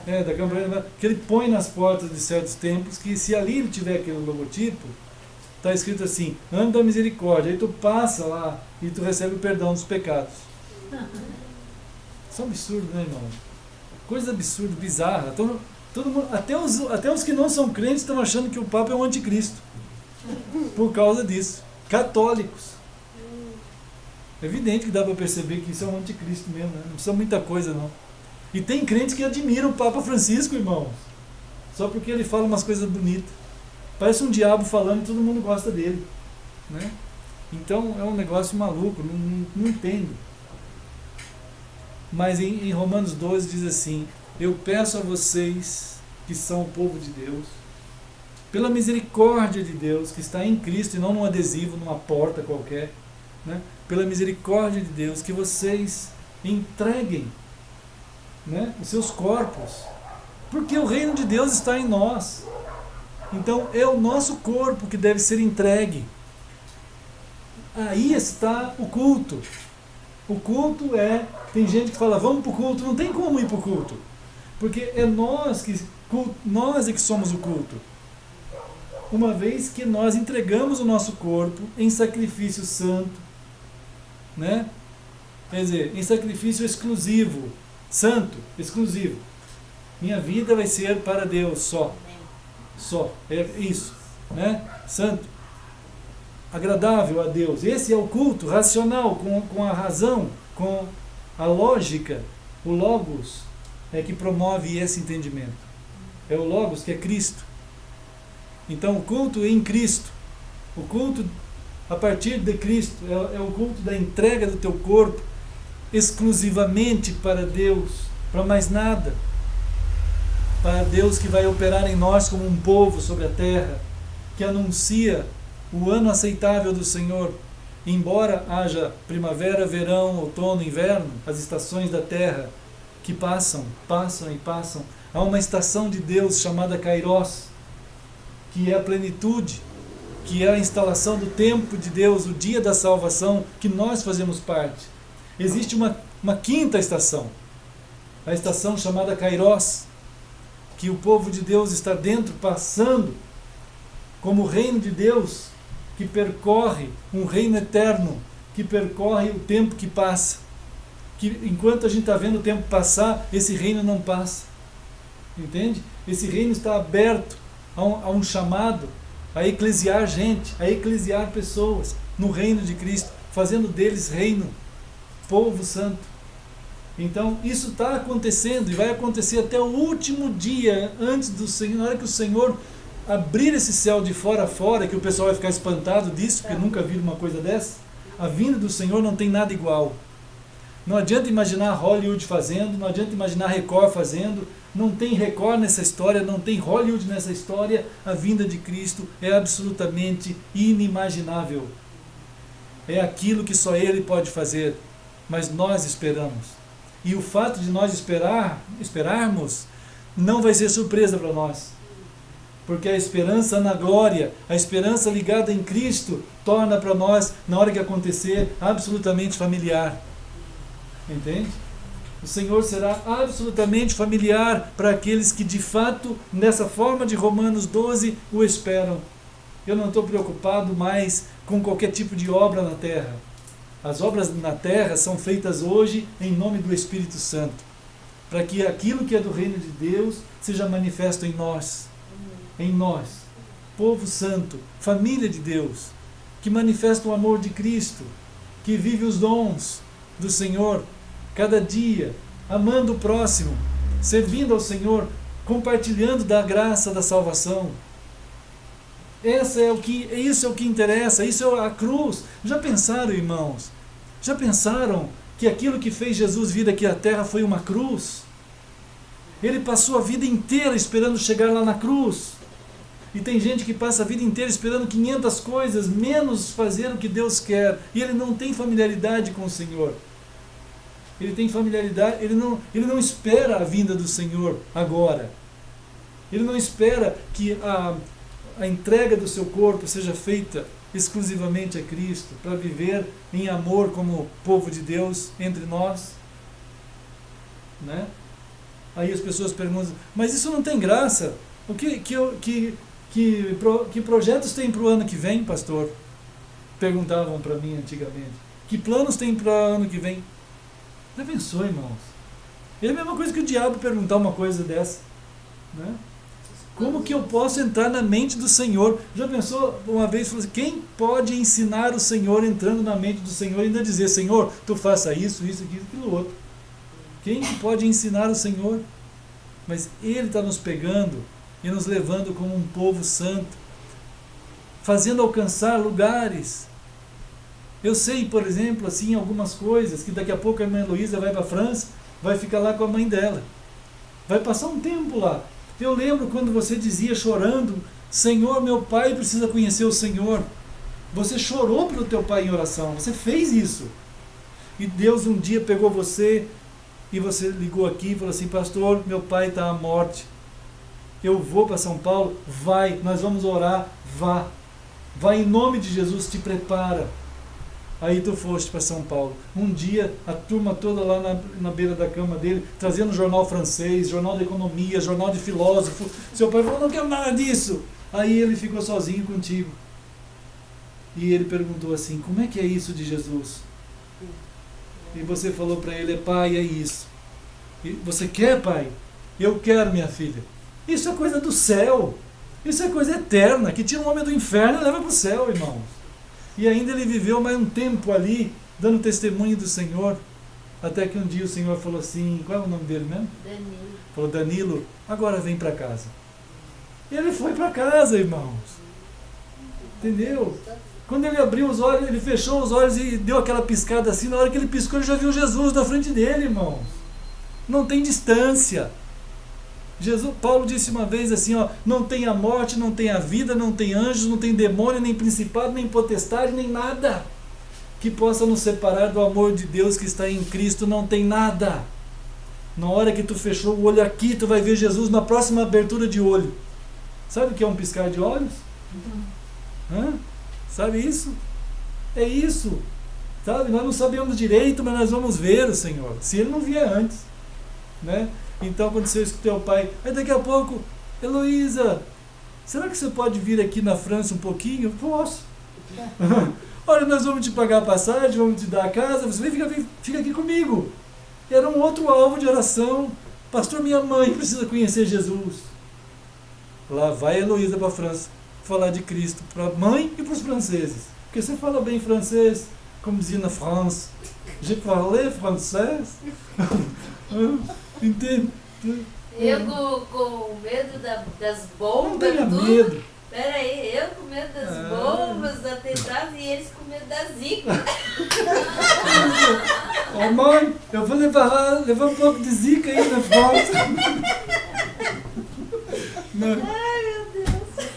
da campanha, que ele põe nas portas de certos templos, que se ali ele tiver aquele logotipo, está escrito assim, ano da misericórdia, aí tu passa lá e tu recebe o perdão dos pecados. Isso é um absurdo, né, irmão? Coisa absurda, bizarra. Todo mundo, até os que não são crentes estão achando que o Papa é um anticristo. Por causa disso. Católicos. É evidente que dá para perceber que isso é um anticristo mesmo, né? Não precisa muita coisa, não. E tem crentes que admiram o Papa Francisco, irmãos. Só porque ele fala umas coisas bonitas. Parece um diabo falando e todo mundo gosta dele. Né? Então é um negócio maluco, não entendo. Mas em Romanos 12 diz assim, eu peço a vocês que são o povo de Deus, pela misericórdia de Deus, que está em Cristo e não num adesivo, numa porta qualquer, né? Pela misericórdia de Deus, que vocês entreguem, né, os seus corpos, porque o reino de Deus está em nós. Então é o nosso corpo que deve ser entregue. Aí está o culto. O culto tem gente que fala, vamos para o culto, não tem como ir para o culto. Porque é nós é que somos o culto. Uma vez que nós entregamos o nosso corpo em sacrifício santo, né? Quer dizer, em sacrifício exclusivo, santo, exclusivo. Minha vida vai ser para Deus só. Só, é isso, né? Santo, agradável a Deus. Esse é o culto racional, com a razão, com a lógica. O Logos é que promove esse entendimento. É o Logos que é Cristo. Então o culto em Cristo, o culto a partir de Cristo, é o culto da entrega do teu corpo exclusivamente para Deus, para mais nada. Para Deus que vai operar em nós como um povo sobre a terra, que anuncia o ano aceitável do Senhor. Embora haja primavera, verão, outono, inverno, as estações da terra que passam e passam, há uma estação de Deus chamada Kairos, que é a plenitude, que é a instalação do tempo de Deus, o dia da salvação, que nós fazemos parte. Existe uma quinta estação, a estação chamada Kairos, que o povo de Deus está dentro, passando, como o reino de Deus, que percorre um reino eterno, que percorre o tempo que passa. Que enquanto a gente está vendo o tempo passar, esse reino não passa. Entende? Esse reino está aberto a um chamado, a eclesiar gente, a eclesiar pessoas no reino de Cristo, fazendo deles reino, povo santo. Então, isso está acontecendo e vai acontecer até o último dia antes do Senhor, na hora que o Senhor abrir esse céu de fora a fora, que o pessoal vai ficar espantado disso, porque nunca viram uma coisa dessa. A vinda do Senhor não tem nada igual. Não adianta imaginar Hollywood fazendo, não adianta imaginar Record fazendo, não tem Record nessa história, não tem Hollywood nessa história. A vinda de Cristo é absolutamente inimaginável. É aquilo que só Ele pode fazer, mas nós esperamos. E o fato de nós esperarmos, não vai ser surpresa para nós. Porque a esperança na glória, a esperança ligada em Cristo, torna para nós, na hora que acontecer, absolutamente familiar. Entende? O Senhor será absolutamente familiar para aqueles que de fato, nessa forma de Romanos 12, o esperam. Eu não estou preocupado mais com qualquer tipo de obra na terra. As obras na terra são feitas hoje em nome do Espírito Santo, para que aquilo que é do reino de Deus seja manifesto em nós. Em nós, povo santo, família de Deus, que manifesta o amor de Cristo, que vive os dons do Senhor cada dia, amando o próximo, servindo ao Senhor, compartilhando da graça da salvação. Isso é o que interessa, isso é a cruz. Já pensaram, irmãos? Já pensaram que aquilo que fez Jesus vir aqui à terra foi uma cruz? Ele passou a vida inteira esperando chegar lá na cruz. E tem gente que passa a vida inteira esperando 500 coisas, menos fazer o que Deus quer. E ele não tem familiaridade com o Senhor. Ele tem familiaridade, ele não espera a vinda do Senhor agora. Ele não espera que a entrega do seu corpo seja feita exclusivamente a Cristo, para viver em amor como povo de Deus entre nós. Né? Aí as pessoas perguntam, mas isso não tem graça? O que projetos tem para o ano que vem, pastor? Perguntavam para mim antigamente. Que planos tem para o ano que vem? Já pensou, irmãos? É a mesma coisa que o diabo perguntar uma coisa dessa. Né? Como que eu posso entrar na mente do Senhor? Já pensou uma vez, falou assim, quem pode ensinar o Senhor entrando na mente do Senhor e ainda dizer, Senhor, tu faça isso, aquilo outro? Quem pode ensinar o Senhor? Mas Ele está nos pegando e nos levando como um povo santo, fazendo alcançar lugares. Eu sei, por exemplo, assim, algumas coisas, que daqui a pouco a irmã Heloísa vai para a França, vai ficar lá com a mãe dela. Vai passar um tempo lá. Eu lembro quando você dizia chorando, Senhor, meu pai precisa conhecer o Senhor. Você chorou pelo teu pai em oração, você fez isso. E Deus um dia pegou você e você ligou aqui e falou assim, pastor, meu pai está à morte. Eu vou para São Paulo? Vai, nós vamos orar, vá. Vai em nome de Jesus, te prepara. Aí tu foste para São Paulo. Um dia, a turma toda lá na beira da cama dele, trazendo jornal francês, jornal de economia, jornal de filósofo. Seu pai falou, não quero nada disso. Aí ele ficou sozinho contigo. E ele perguntou assim, como é que é isso de Jesus? E você falou para ele, pai, é isso. E você quer, pai? Eu quero, minha filha. Isso é coisa do céu. Isso é coisa eterna, que tira um homem do inferno e leva para o céu, irmãos. E ainda ele viveu mais um tempo ali, dando testemunho do Senhor, até que um dia o Senhor falou assim, qual é o nome dele mesmo? Danilo. Falou, Danilo, agora vem para casa. E ele foi para casa, irmãos. Entendeu? Quando ele abriu os olhos, ele fechou os olhos e deu aquela piscada assim, na hora que ele piscou, ele já viu Jesus na frente dele, irmãos. Não tem distância. Paulo disse uma vez assim, ó, não tem a morte, não tem a vida, não tem anjos, não tem demônio, nem principado, nem potestade, nem nada que possa nos separar do amor de Deus que está em Cristo. Não tem nada. Na hora que tu fechou o olho aqui, tu vai ver Jesus na próxima abertura de olho. Sabe o que é um piscar de olhos? Sabe isso? É isso. Sabe? Nós não sabemos direito, mas nós vamos ver o Senhor, se Ele não vier antes, né? Então aconteceu isso com teu pai. Aí daqui a pouco, Heloísa, será que você pode vir aqui na França um pouquinho? Posso. Olha, nós vamos te pagar a passagem, vamos te dar a casa, você fica aqui comigo. Era um outro alvo de oração. Pastor, minha mãe precisa conhecer Jesus. Lá vai a Heloísa para a França falar de Cristo para a mãe e para os franceses. Porque você fala bem francês, como dizia na França. Je parle francês. Entende? Eu com medo das bombas. Não tenha tudo. medo. Peraí, eu com medo das bombas, dos atentados, e eles com medo da zika. Oh, mãe, eu vou levar um pouco de zica aí na França. Ai, meu Deus.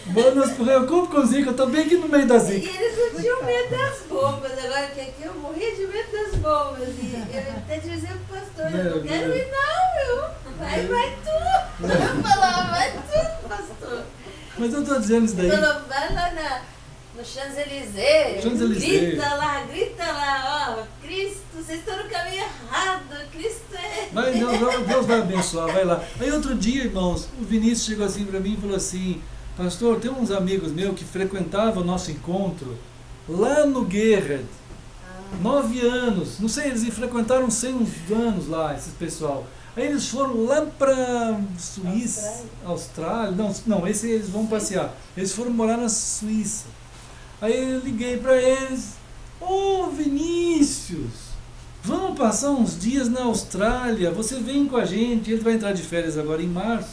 Bom, não se preocupe com zica, eu estou bem aqui no meio da E zica. eles não tinham medo das bombas, agora que aqui eu morria de medo das bombas. E eu até dizia pro pastor, eu não quero ir não, meu. Vai tu. Eu falava, vai tu, pastor. Mas eu estou dizendo isso daí. Falou, vai lá no Champs-Élysées, Champs-Élysées. grita lá, ó, Cristo, vocês estão no caminho errado, Cristo é... Vai, Deus vai abençoar, vai lá. Aí outro dia, irmãos, o Vinícius chegou assim para mim e falou assim, pastor, tem uns amigos meus que frequentavam o nosso encontro lá no Gerhard, 9 anos, não sei, eles frequentaram 100 anos lá, esse pessoal. Aí eles foram lá para Suíça, Austrália, não, esse eles vão passear, eles foram morar na Suíça. Aí eu liguei para eles, ô Vinícius, vamos passar uns dias na Austrália, você vem com a gente, ele vai entrar de férias agora em março.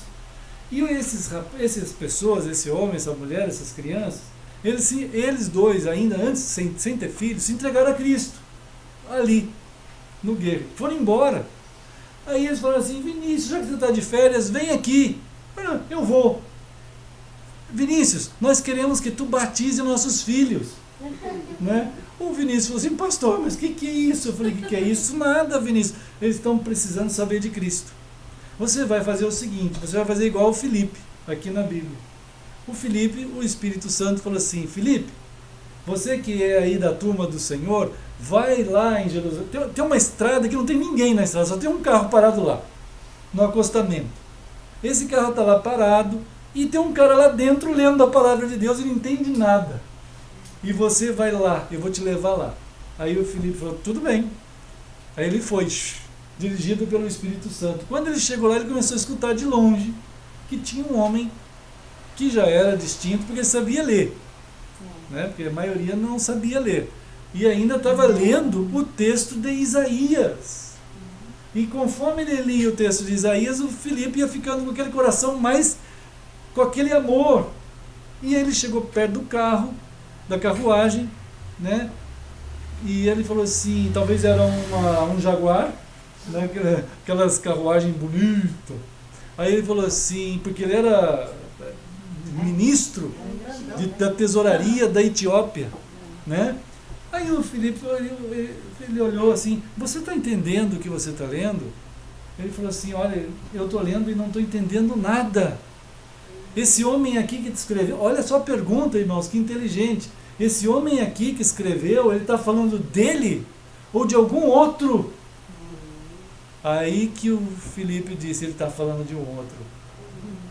E essas pessoas, esse homem, essa mulher, essas crianças, eles dois ainda, antes, sem ter filhos, se entregaram a Cristo, ali, no Guerra, foram embora. Aí eles falaram assim, Vinícius, já que você está de férias, vem aqui. Eu vou. Vinícius, nós queremos que tu batize nossos filhos. Né? O Vinícius falou assim, pastor, mas o que é isso? Eu falei, o que é isso? Nada, Vinícius. Eles estão precisando saber de Cristo. Você vai fazer o seguinte, você vai fazer igual o Filipe, aqui na Bíblia. O Filipe, o Espírito Santo falou assim, Filipe, você que é aí da turma do Senhor, vai lá em Jerusalém. Tem uma estrada que não tem ninguém na estrada, só tem um carro parado lá, no acostamento. Esse carro está lá parado e tem um cara lá dentro lendo a palavra de Deus e não entende nada. E você vai lá, eu vou te levar lá. Aí o Filipe falou, tudo bem. Aí ele foi, dirigido pelo Espírito Santo. Quando ele chegou lá, ele começou a escutar de longe que tinha um homem que já era distinto, porque sabia ler. Né? Porque a maioria não sabia ler. E ainda estava lendo o texto de Isaías. E conforme ele lia o texto de Isaías, o Filipe ia ficando com aquele coração mais, com aquele amor. E ele chegou perto do carro, da carruagem, né? E ele falou assim, talvez era um Jaguar, né? Aquelas carruagens bonitas. Aí ele falou assim, porque ele era ministro da tesouraria da Etiópia, né? Aí o Filipe, ele olhou assim, você está entendendo o que você está lendo? Ele falou assim, olha, eu estou lendo e não estou entendendo nada. Esse homem aqui que te escreveu, olha só a pergunta, irmãos, que inteligente. esse homem aqui que escreveu, ele está falando dele ou de algum outro? Aí que o Filipe disse, ele está falando de um outro.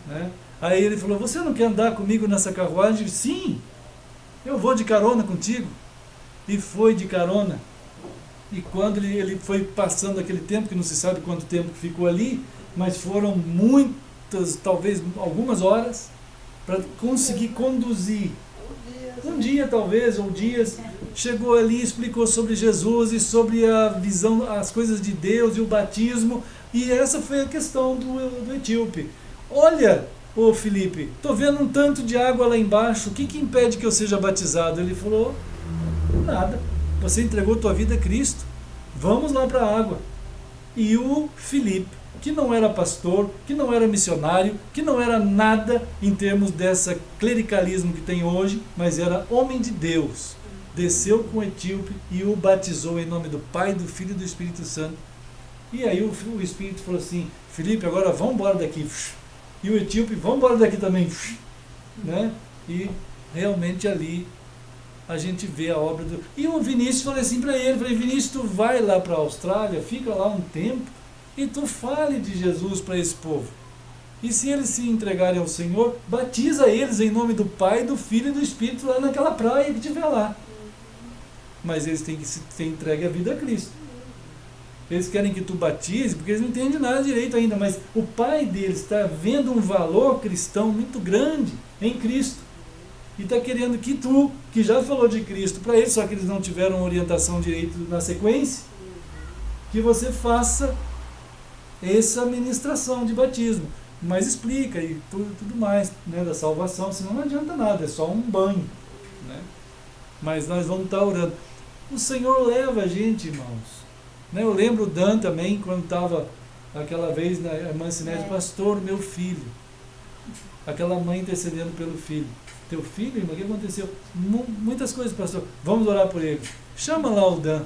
Né? Aí ele falou, você não quer andar comigo nessa carruagem? Sim, eu vou de carona contigo. E foi de carona. E quando ele foi passando aquele tempo, que não se sabe quanto tempo que ficou ali, mas foram muitas, talvez algumas horas, para conseguir conduzir. Um dia talvez, ou dias, chegou ali, explicou sobre Jesus e sobre a visão, as coisas de Deus e o batismo, e essa foi a questão do etíope. Olha, ô Filipe, estou vendo um tanto de água lá embaixo, o que impede que eu seja batizado? Ele falou, nada, você entregou tua vida a Cristo, vamos lá para a água. E o Filipe, que não era pastor, que não era missionário, que não era nada em termos dessa clericalismo que tem hoje, mas era homem de Deus, desceu com o etíope e o batizou em nome do Pai, do Filho e do Espírito Santo. E aí o Espírito falou assim, Filipe, agora vamos embora daqui. E o etíope, vamos embora daqui também. Né? E realmente ali a gente vê a obra do... E o Vinícius falou assim para ele, falei, Vinícius, tu vai lá para a Austrália, fica lá um tempo, e tu fale de Jesus para esse povo. E se eles se entregarem ao Senhor, batiza eles em nome do Pai, do Filho e do Espírito lá naquela praia que tiver lá. Mas eles têm que se ter entregue a vida a Cristo. Eles querem que tu batize, porque eles não entendem nada direito ainda, mas o pai deles está vendo um valor cristão muito grande em Cristo. E está querendo que tu, que já falou de Cristo para eles, só que eles não tiveram orientação direito na sequência, que você faça essa ministração de batismo. Mas explica e tudo mais, né, da salvação, senão não adianta nada, é só um banho. Né? Mas nós vamos estar orando. O Senhor leva a gente, irmãos. Né, eu lembro o Dan também, quando estava aquela vez na irmã Sinésio, pastor, meu filho. Aquela mãe intercedendo pelo filho. Teu filho, irmão, o que aconteceu? Muitas coisas, pastor. Vamos orar por ele. Chama lá o Dan.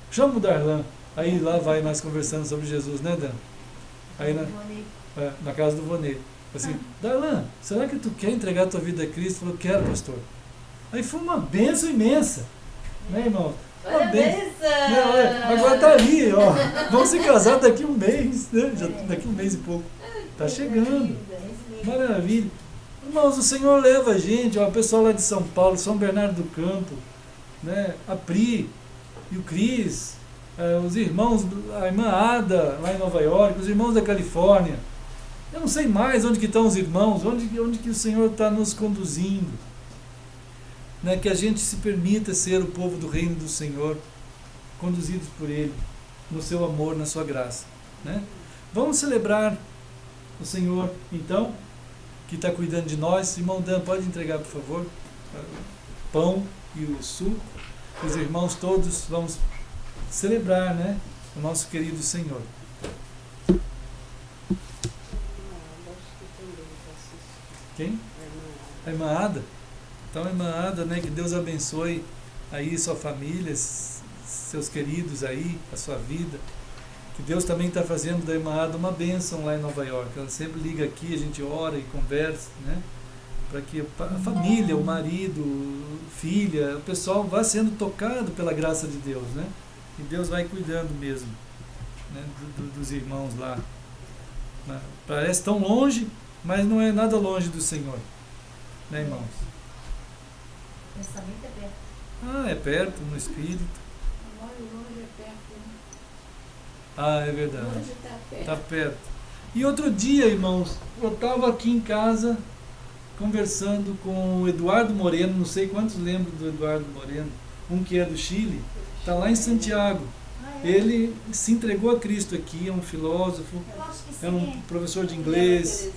Chama o Darlan. Aí lá vai nós conversando sobre Jesus, né, Dan? Aí na casa do Vonei. Assim, Darlan, será que tu quer entregar a tua vida a Cristo? Falou, quero, pastor. Aí foi uma bênção imensa. Né, irmão? Uma bênção. Agora tá ali, ó. Vamos se casar daqui um mês, né? Já, daqui um mês e pouco. Tá chegando. Maravilha. Irmãos, o Senhor leva a gente, ó, o pessoal lá de São Paulo, São Bernardo do Campo, né? A Pri e o Cris, os irmãos, a irmã Ada, lá em Nova York, os irmãos da Califórnia. Eu não sei mais onde que estão os irmãos, onde que o Senhor está nos conduzindo. Né, que a gente se permita ser o povo do reino do Senhor, conduzidos por Ele, no seu amor, na sua graça. Né? Vamos celebrar o Senhor, então, que está cuidando de nós. Irmão Dan, pode entregar, por favor, o pão e o suco. Os irmãos todos vamos celebrar, né, o nosso querido Senhor. Quem? A irmã Ada. Então, irmã Ada, né, que Deus abençoe aí sua família, seus queridos aí, a sua vida. Que Deus também está fazendo da irmã Ada uma bênção lá em Nova York. Ela sempre liga aqui, a gente ora e conversa, né, para que a família, o marido, filha, o pessoal vá sendo tocado pela graça de Deus, né? E Deus vai cuidando mesmo, né, dos irmãos lá. Parece tão longe, mas não é nada longe do Senhor, né, irmãos? O pensamento é perto. Ah, é perto, no Espírito. Longe é perto. Ah, é verdade. Longe está perto. Está perto. E outro dia, irmãos, eu estava aqui em casa conversando com o Eduardo Moreno, não sei quantos lembram do Eduardo Moreno, um que é do Chile, está lá em Santiago. Ele se entregou a Cristo aqui, é um filósofo, Eu acho que sim. é um professor de inglês.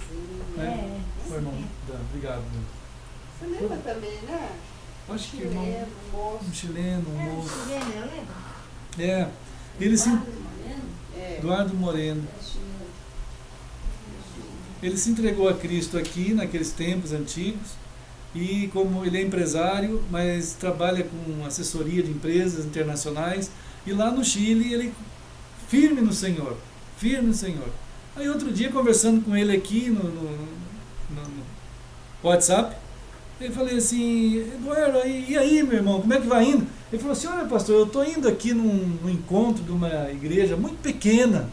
É. Oi, irmão. Obrigado. Você lembra também, né? Acho que irmão, Chileno, moço. um chileno, um É, moço. chileno, eu lembro. É, ele se... É. Eduardo Moreno. Ele se entregou a Cristo aqui, naqueles tempos antigos, e como ele é empresário, mas trabalha com assessoria de empresas internacionais, e lá no Chile ele firme no Senhor, firme no Senhor. Aí outro dia, conversando com ele aqui no WhatsApp, Eu falei assim, Eduardo, e aí, meu irmão, como é que vai indo? Ele falou assim, olha, pastor, eu estou indo aqui num encontro de uma igreja muito pequena,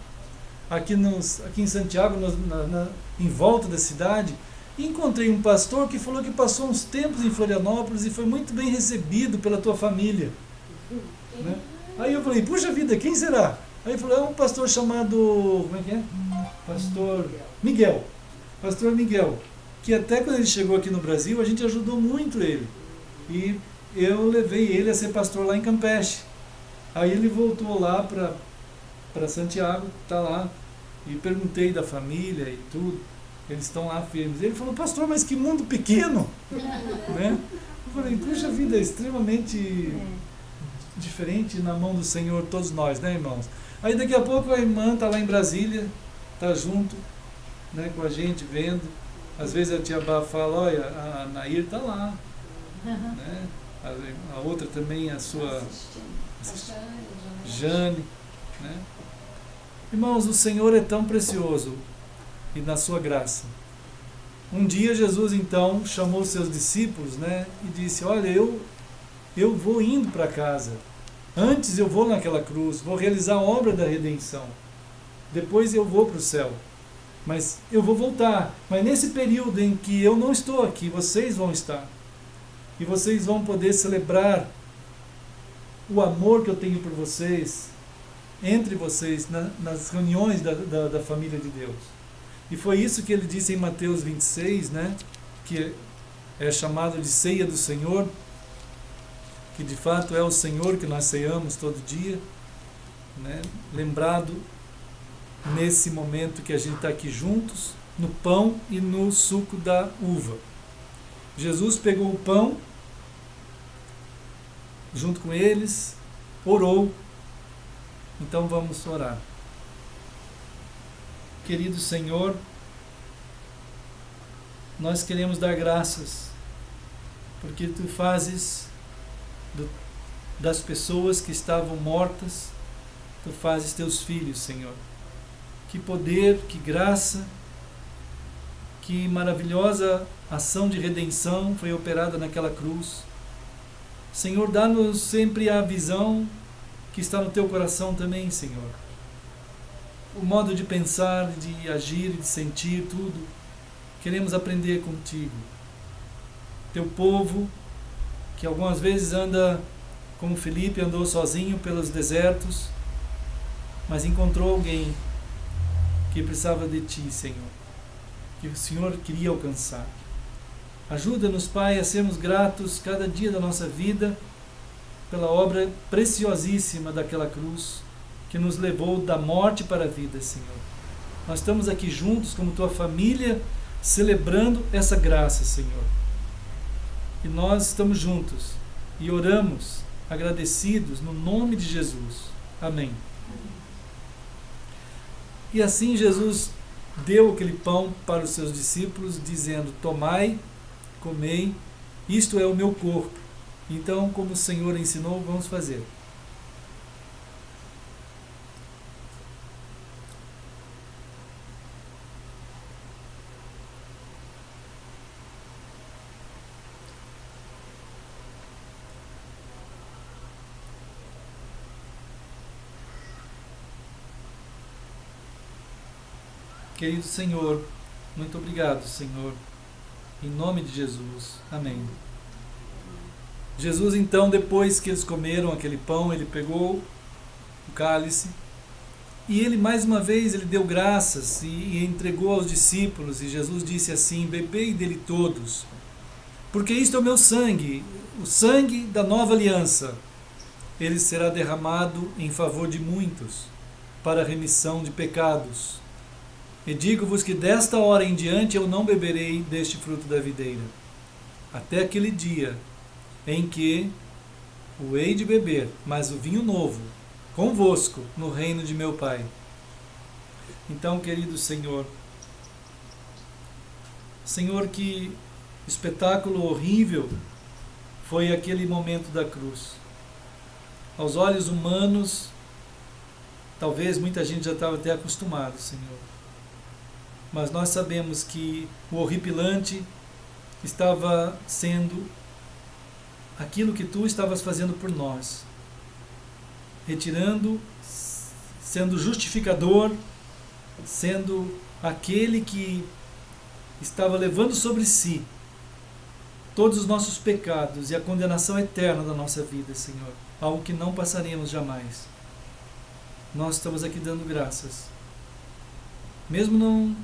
aqui em Santiago, em volta da cidade, e encontrei um pastor que falou que passou uns tempos em Florianópolis e foi muito bem recebido pela tua família. Né? Aí eu falei, puxa vida, quem será? Aí ele falou, é um pastor chamado, como é que é? Pastor Miguel. Pastor Miguel, que até quando ele chegou aqui no Brasil, a gente ajudou muito ele. E eu levei ele a ser pastor lá em Campeche. Aí ele voltou lá para Santiago, está lá, e perguntei da família e tudo. Eles estão lá firmes. Ele falou, pastor, mas que mundo pequeno! Né? Eu falei, puxa vida, é extremamente diferente na mão do Senhor, todos nós, né, irmãos? Aí daqui a pouco a irmã está lá em Brasília, está junto, né, com a gente, vendo. Às vezes a tia Bá fala, olha, a Nair está lá. Né? A outra também, a sua Jane. Né? Irmãos, o Senhor é tão precioso e na sua graça. Um dia Jesus então chamou seus discípulos, né, e disse, olha, eu vou indo para casa. Antes eu vou naquela cruz, vou realizar a obra da redenção. Depois eu vou para o céu. Mas eu vou voltar. Mas nesse período em que eu não estou aqui, vocês vão estar. E vocês vão poder celebrar o amor que eu tenho por vocês, entre vocês, nas reuniões da família de Deus. E foi isso que ele disse em Mateus 26, né, que é chamado de ceia do Senhor, que de fato é o Senhor que nós ceamos todo dia, né, lembrado nesse momento que a gente está aqui juntos, no pão e no suco da uva. Jesus pegou o pão, junto com eles, orou. Então vamos orar. Querido Senhor, nós queremos dar graças, porque Tu fazes das pessoas que estavam mortas, Tu fazes Teus filhos, Senhor. Que poder, que graça, que maravilhosa ação de redenção foi operada naquela cruz. Senhor, dá-nos sempre a visão que está no Teu coração também, Senhor. O modo de pensar, de agir, de sentir, tudo. Queremos aprender contigo. Teu povo, que algumas vezes anda, como Felipe andou sozinho pelos desertos, mas encontrou alguém que precisava de Ti, Senhor, que o Senhor queria alcançar. Ajuda-nos, Pai, a sermos gratos cada dia da nossa vida pela obra preciosíssima daquela cruz que nos levou da morte para a vida, Senhor. Nós estamos aqui juntos como Tua família, celebrando essa graça, Senhor. E nós estamos juntos e oramos agradecidos no nome de Jesus. Amém. E assim Jesus deu aquele pão para os seus discípulos, dizendo, tomai, comei, isto é o meu corpo. Então, como o Senhor ensinou, vamos fazer. Querido Senhor, muito obrigado, Senhor, em nome de Jesus. Amém. Jesus, então, depois que eles comeram aquele pão, ele pegou o cálice e ele, mais uma vez, ele deu graças e entregou aos discípulos. E Jesus disse assim, bebei dele todos, porque isto é o meu sangue, o sangue da nova aliança. Ele será derramado em favor de muitos, para a remissão de pecados. E digo-vos que desta hora em diante eu não beberei deste fruto da videira, até aquele dia em que o hei de beber, mas o vinho novo, convosco, no reino de meu Pai. Então, querido Senhor, que espetáculo horrível foi aquele momento da cruz. Aos olhos humanos, talvez muita gente já estava até acostumado, Senhor. Mas nós sabemos que o horripilante estava sendo aquilo que Tu estavas fazendo por nós, retirando, sendo justificador, sendo aquele que estava levando sobre si todos os nossos pecados e a condenação eterna da nossa vida, Senhor, algo que não passaremos jamais. Nós estamos aqui dando graças, mesmo não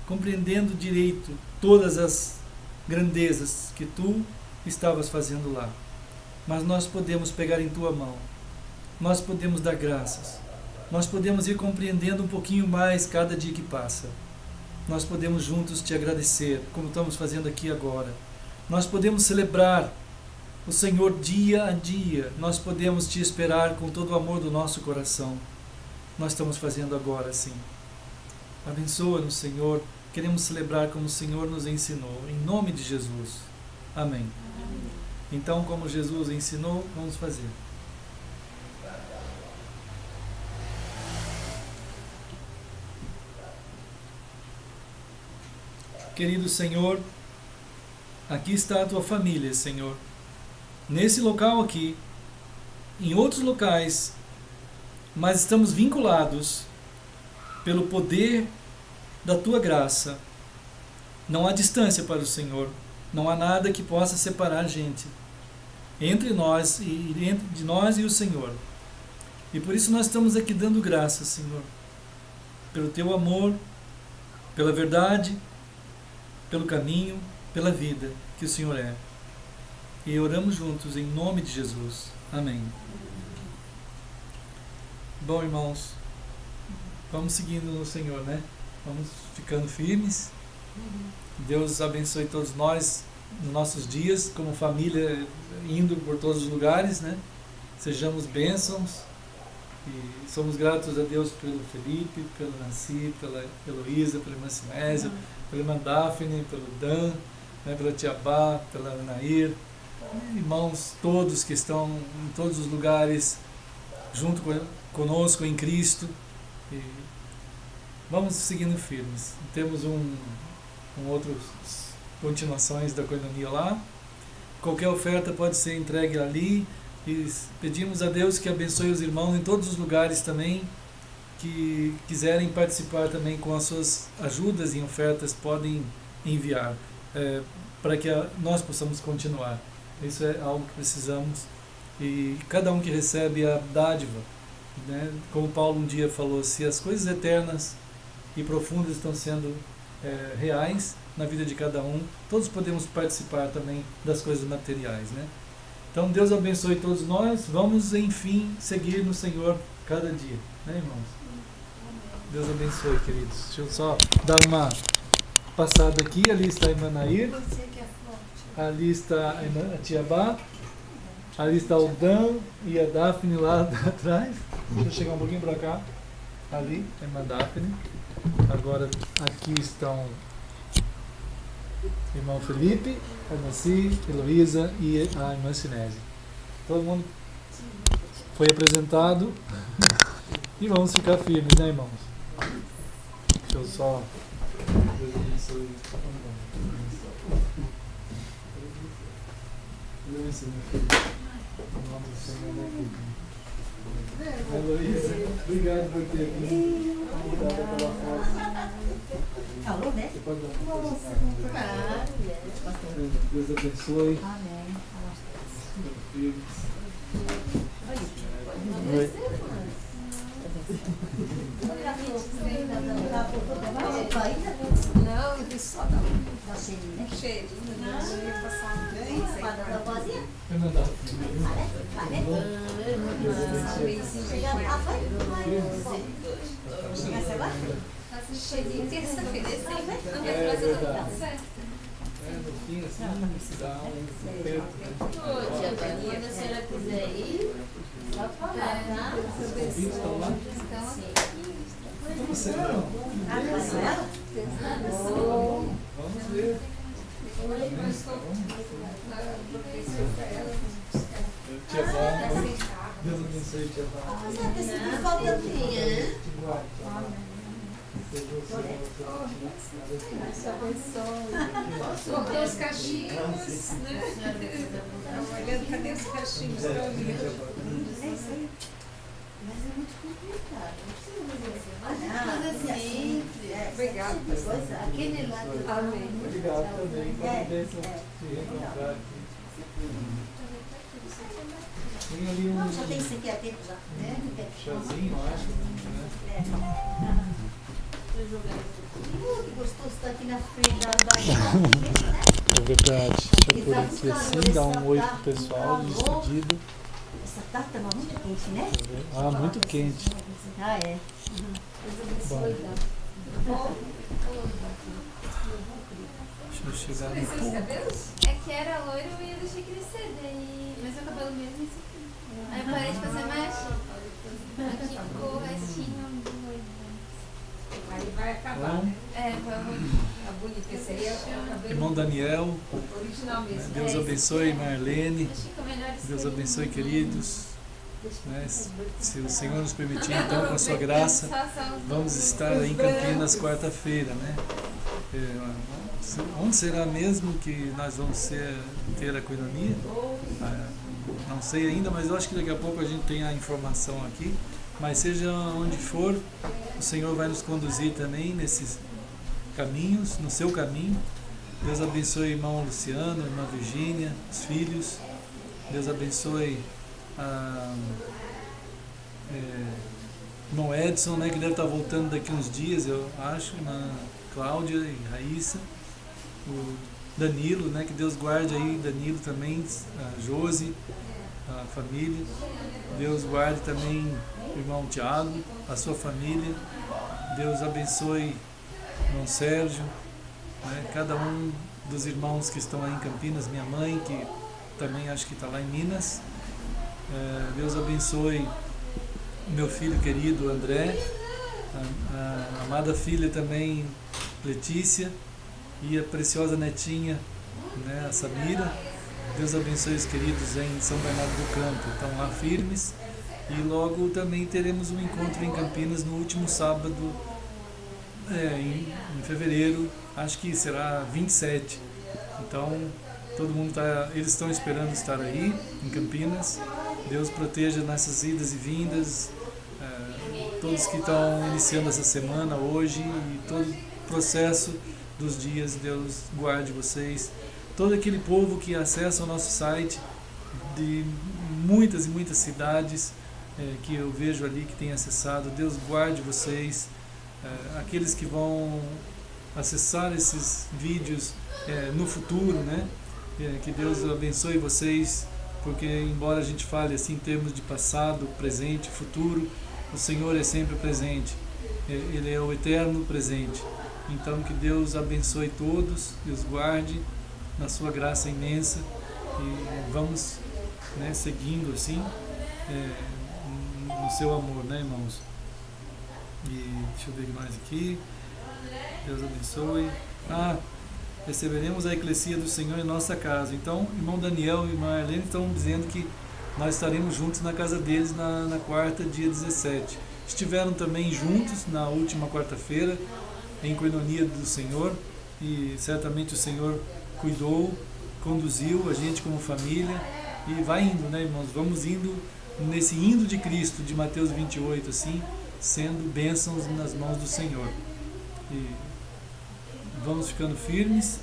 compreendendo direito todas as grandezas que Tu estavas fazendo lá, mas nós podemos pegar em Tua mão, nós podemos dar graças, nós podemos ir compreendendo um pouquinho mais cada dia que passa, nós podemos juntos Te agradecer, como estamos fazendo aqui agora, nós podemos celebrar o Senhor dia a dia, nós podemos Te esperar com todo o amor do nosso coração. Nós estamos fazendo agora, sim. Abençoa-nos, Senhor. Queremos celebrar como o Senhor nos ensinou. Em nome de Jesus. Amém. Então, como Jesus ensinou, vamos fazer. Querido Senhor, aqui está a Tua família, Senhor. Nesse local aqui, em outros locais, mas estamos vinculados pelo poder da Tua graça. Não há distância para o Senhor, não há nada que possa separar a gente entre nós e entre nós e o Senhor. E por isso nós estamos aqui dando graças, Senhor, pelo Teu amor, pela verdade, pelo caminho, pela vida que o Senhor é. E oramos juntos em nome de Jesus. Amém. Bom, irmãos, vamos seguindo no Senhor, né? Vamos ficando firmes. Deus abençoe todos nós nos nossos dias, como família, indo por todos os lugares, né? Sejamos bênçãos. E somos gratos a Deus pelo Felipe, pelo Nancy, pela Heloísa, pela irmã Sinésia, pela irmã Daphne, pelo Dan, né? Pela tia Bá, pela Nair. Irmãos todos que estão em todos os lugares, junto conosco em Cristo, e vamos seguindo firmes. Temos outras continuações da coinonia lá. Qualquer oferta pode ser entregue ali, e pedimos a Deus que abençoe os irmãos em todos os lugares também, que quiserem participar também com as suas ajudas e ofertas, podem enviar, para que nós possamos continuar. Isso é algo que precisamos, e cada um que recebe a dádiva, né? Como Paulo um dia falou, se as coisas eternas e profundas estão sendo reais na vida de cada um, todos podemos participar também das coisas materiais, né? Então Deus abençoe todos nós, vamos enfim seguir no Senhor cada dia, né, irmãos? Deus abençoe, queridos. Deixa eu só dar uma passada aqui, ali está a irmã Nair, ali está a tia Bá, ali está o Dan e a Daphne lá atrás. Deixa eu chegar um pouquinho para cá. Ali, a irmã Daphne. Agora aqui estão o irmão Felipe, a Nancy, a Heloísa e a irmã Sinésia. Todo mundo foi apresentado. E vamos ficar firmes, né, irmãos? Deixa eu só... Deus abençoe. Em nome do Senhor, né, Heloísa, obrigado por ter aqui. Obrigada pela força. Falou, né? Você pode dar uma Deus abençoe. Amém. Filhos. Não, eu vi só da cheiro. Não ia passar. Eu mandava. Cheirinho terça-feira. Não vai É trazer verdade. nada certo. No fim, assim, dá um aperto. Ô, tia Bá, quando a senhora quiser ir, só falar, tá? Os convites estão lá? Então você não. Vamos ver. Tia Bá. Deus abençoe, tia Bá. Você vai sentir falta minha, né? Igual. Deus abençoe. Cortou os cachinhos, né? Estava olhando, cadê os cachinhos? Mas é muito complicado, não precisa fazer assim. Obrigada. Aquele lá do Amém. Obrigado também, foi uma bênção te reencontrar aqui. Tem ali um Só tem isso aqui a tempo já, né? chazinho, eu acho. Né? Que gostoso estar aqui na frente da É verdade. Deixa eu por aqui assim, dar um oi pro pessoal, despedido. Essa tarde estava muito quente, né? Ah, muito quente. Ah, é. Bom, deixa eu chegar no ponto. É que era loiro e eu deixei crescer, daí. Mas meu cabelo mesmo é isso aqui. Aí eu parei de fazer mecha. Aqui ficou o restinho do loiro. Aí vai acabar, Bom, né? É, foi Tá bonito. Esse aí é o cabelo irmão Daniel, original mesmo. Deus abençoe Marlene. Acho que ficou melhor isso. Deus abençoe, queridos. Né? Se o Senhor nos permitir, então, com a sua graça, vamos estar aí em Campinas quarta-feira, né? Onde será mesmo que nós vamos ter a coinonia? Não sei ainda, mas eu acho que daqui a pouco a gente tem a informação aqui. Mas seja onde for, o Senhor vai nos conduzir também nesses caminhos, no seu caminho. Deus abençoe o irmão Luciano, a irmã Virgínia, os filhos. Deus abençoe irmão Edson, né, que deve estar voltando daqui uns dias, eu acho, irmã Cláudia e Raíssa, o Danilo, né, que Deus guarde aí Danilo também, a Josi, a família. Deus guarde também o irmão Tiago, a sua família. Deus abençoe o irmão Sérgio, né, cada um dos irmãos que estão aí em Campinas, minha mãe, que também acho que está lá em Minas. Deus abençoe o meu filho querido André, a amada filha também Letícia e a preciosa netinha, né, a Samira. Deus abençoe os queridos em São Bernardo do Campo, estão lá firmes. E logo também teremos um encontro em Campinas no último sábado, em fevereiro, acho que será 27. Então, todo mundo eles estão esperando estar aí em Campinas. Deus proteja nessas idas e vindas, todos que estão iniciando essa semana hoje e todo o processo dos dias. Deus guarde vocês. Todo aquele povo que acessa o nosso site de muitas e muitas cidades que eu vejo ali que tem acessado, Deus guarde vocês. Aqueles que vão acessar esses vídeos no futuro, né? Que Deus abençoe vocês, porque embora a gente fale assim em termos de passado, presente, futuro, o Senhor é sempre presente, Ele é o eterno presente. Então que Deus abençoe todos, Deus guarde na sua graça imensa e vamos, né, seguindo assim no seu amor, né, irmãos? E deixa eu ver mais aqui. Deus abençoe. Receberemos a eclesia do Senhor em nossa casa. Então, irmão Daniel e irmã Helena estão dizendo que nós estaremos juntos na casa deles na quarta, dia 17. Estiveram também juntos na última quarta-feira em coinonia do Senhor e certamente o Senhor cuidou, conduziu a gente como família e vai indo, né, irmãos? Vamos indo nesse indo de Cristo, de Mateus 28, assim, sendo bênçãos nas mãos do Senhor. E vamos ficando firmes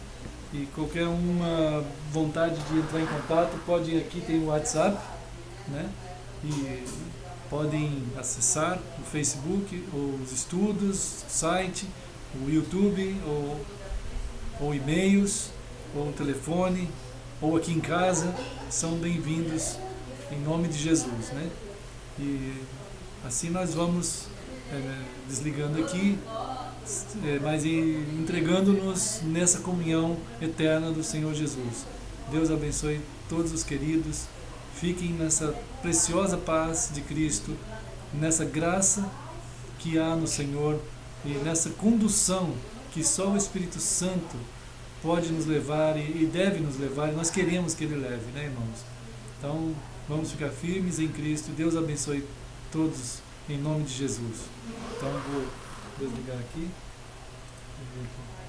e qualquer uma vontade de entrar em contato, pode ir aqui, tem o WhatsApp, né? E podem acessar o Facebook, os estudos, o site, o YouTube, ou e-mails, ou o telefone, ou aqui em casa, são bem-vindos em nome de Jesus, né? E assim nós vamos desligando aqui, mas entregando-nos nessa comunhão eterna do Senhor Jesus. Deus abençoe todos os queridos, fiquem nessa preciosa paz de Cristo, nessa graça que há no Senhor e nessa condução que só o Espírito Santo pode nos levar e deve nos levar, e nós queremos que Ele leve, né, irmãos? Então, vamos ficar firmes em Cristo. Deus abençoe todos em nome de Jesus. Então, vou Vou desligar aqui. Deixa eu ver aqui.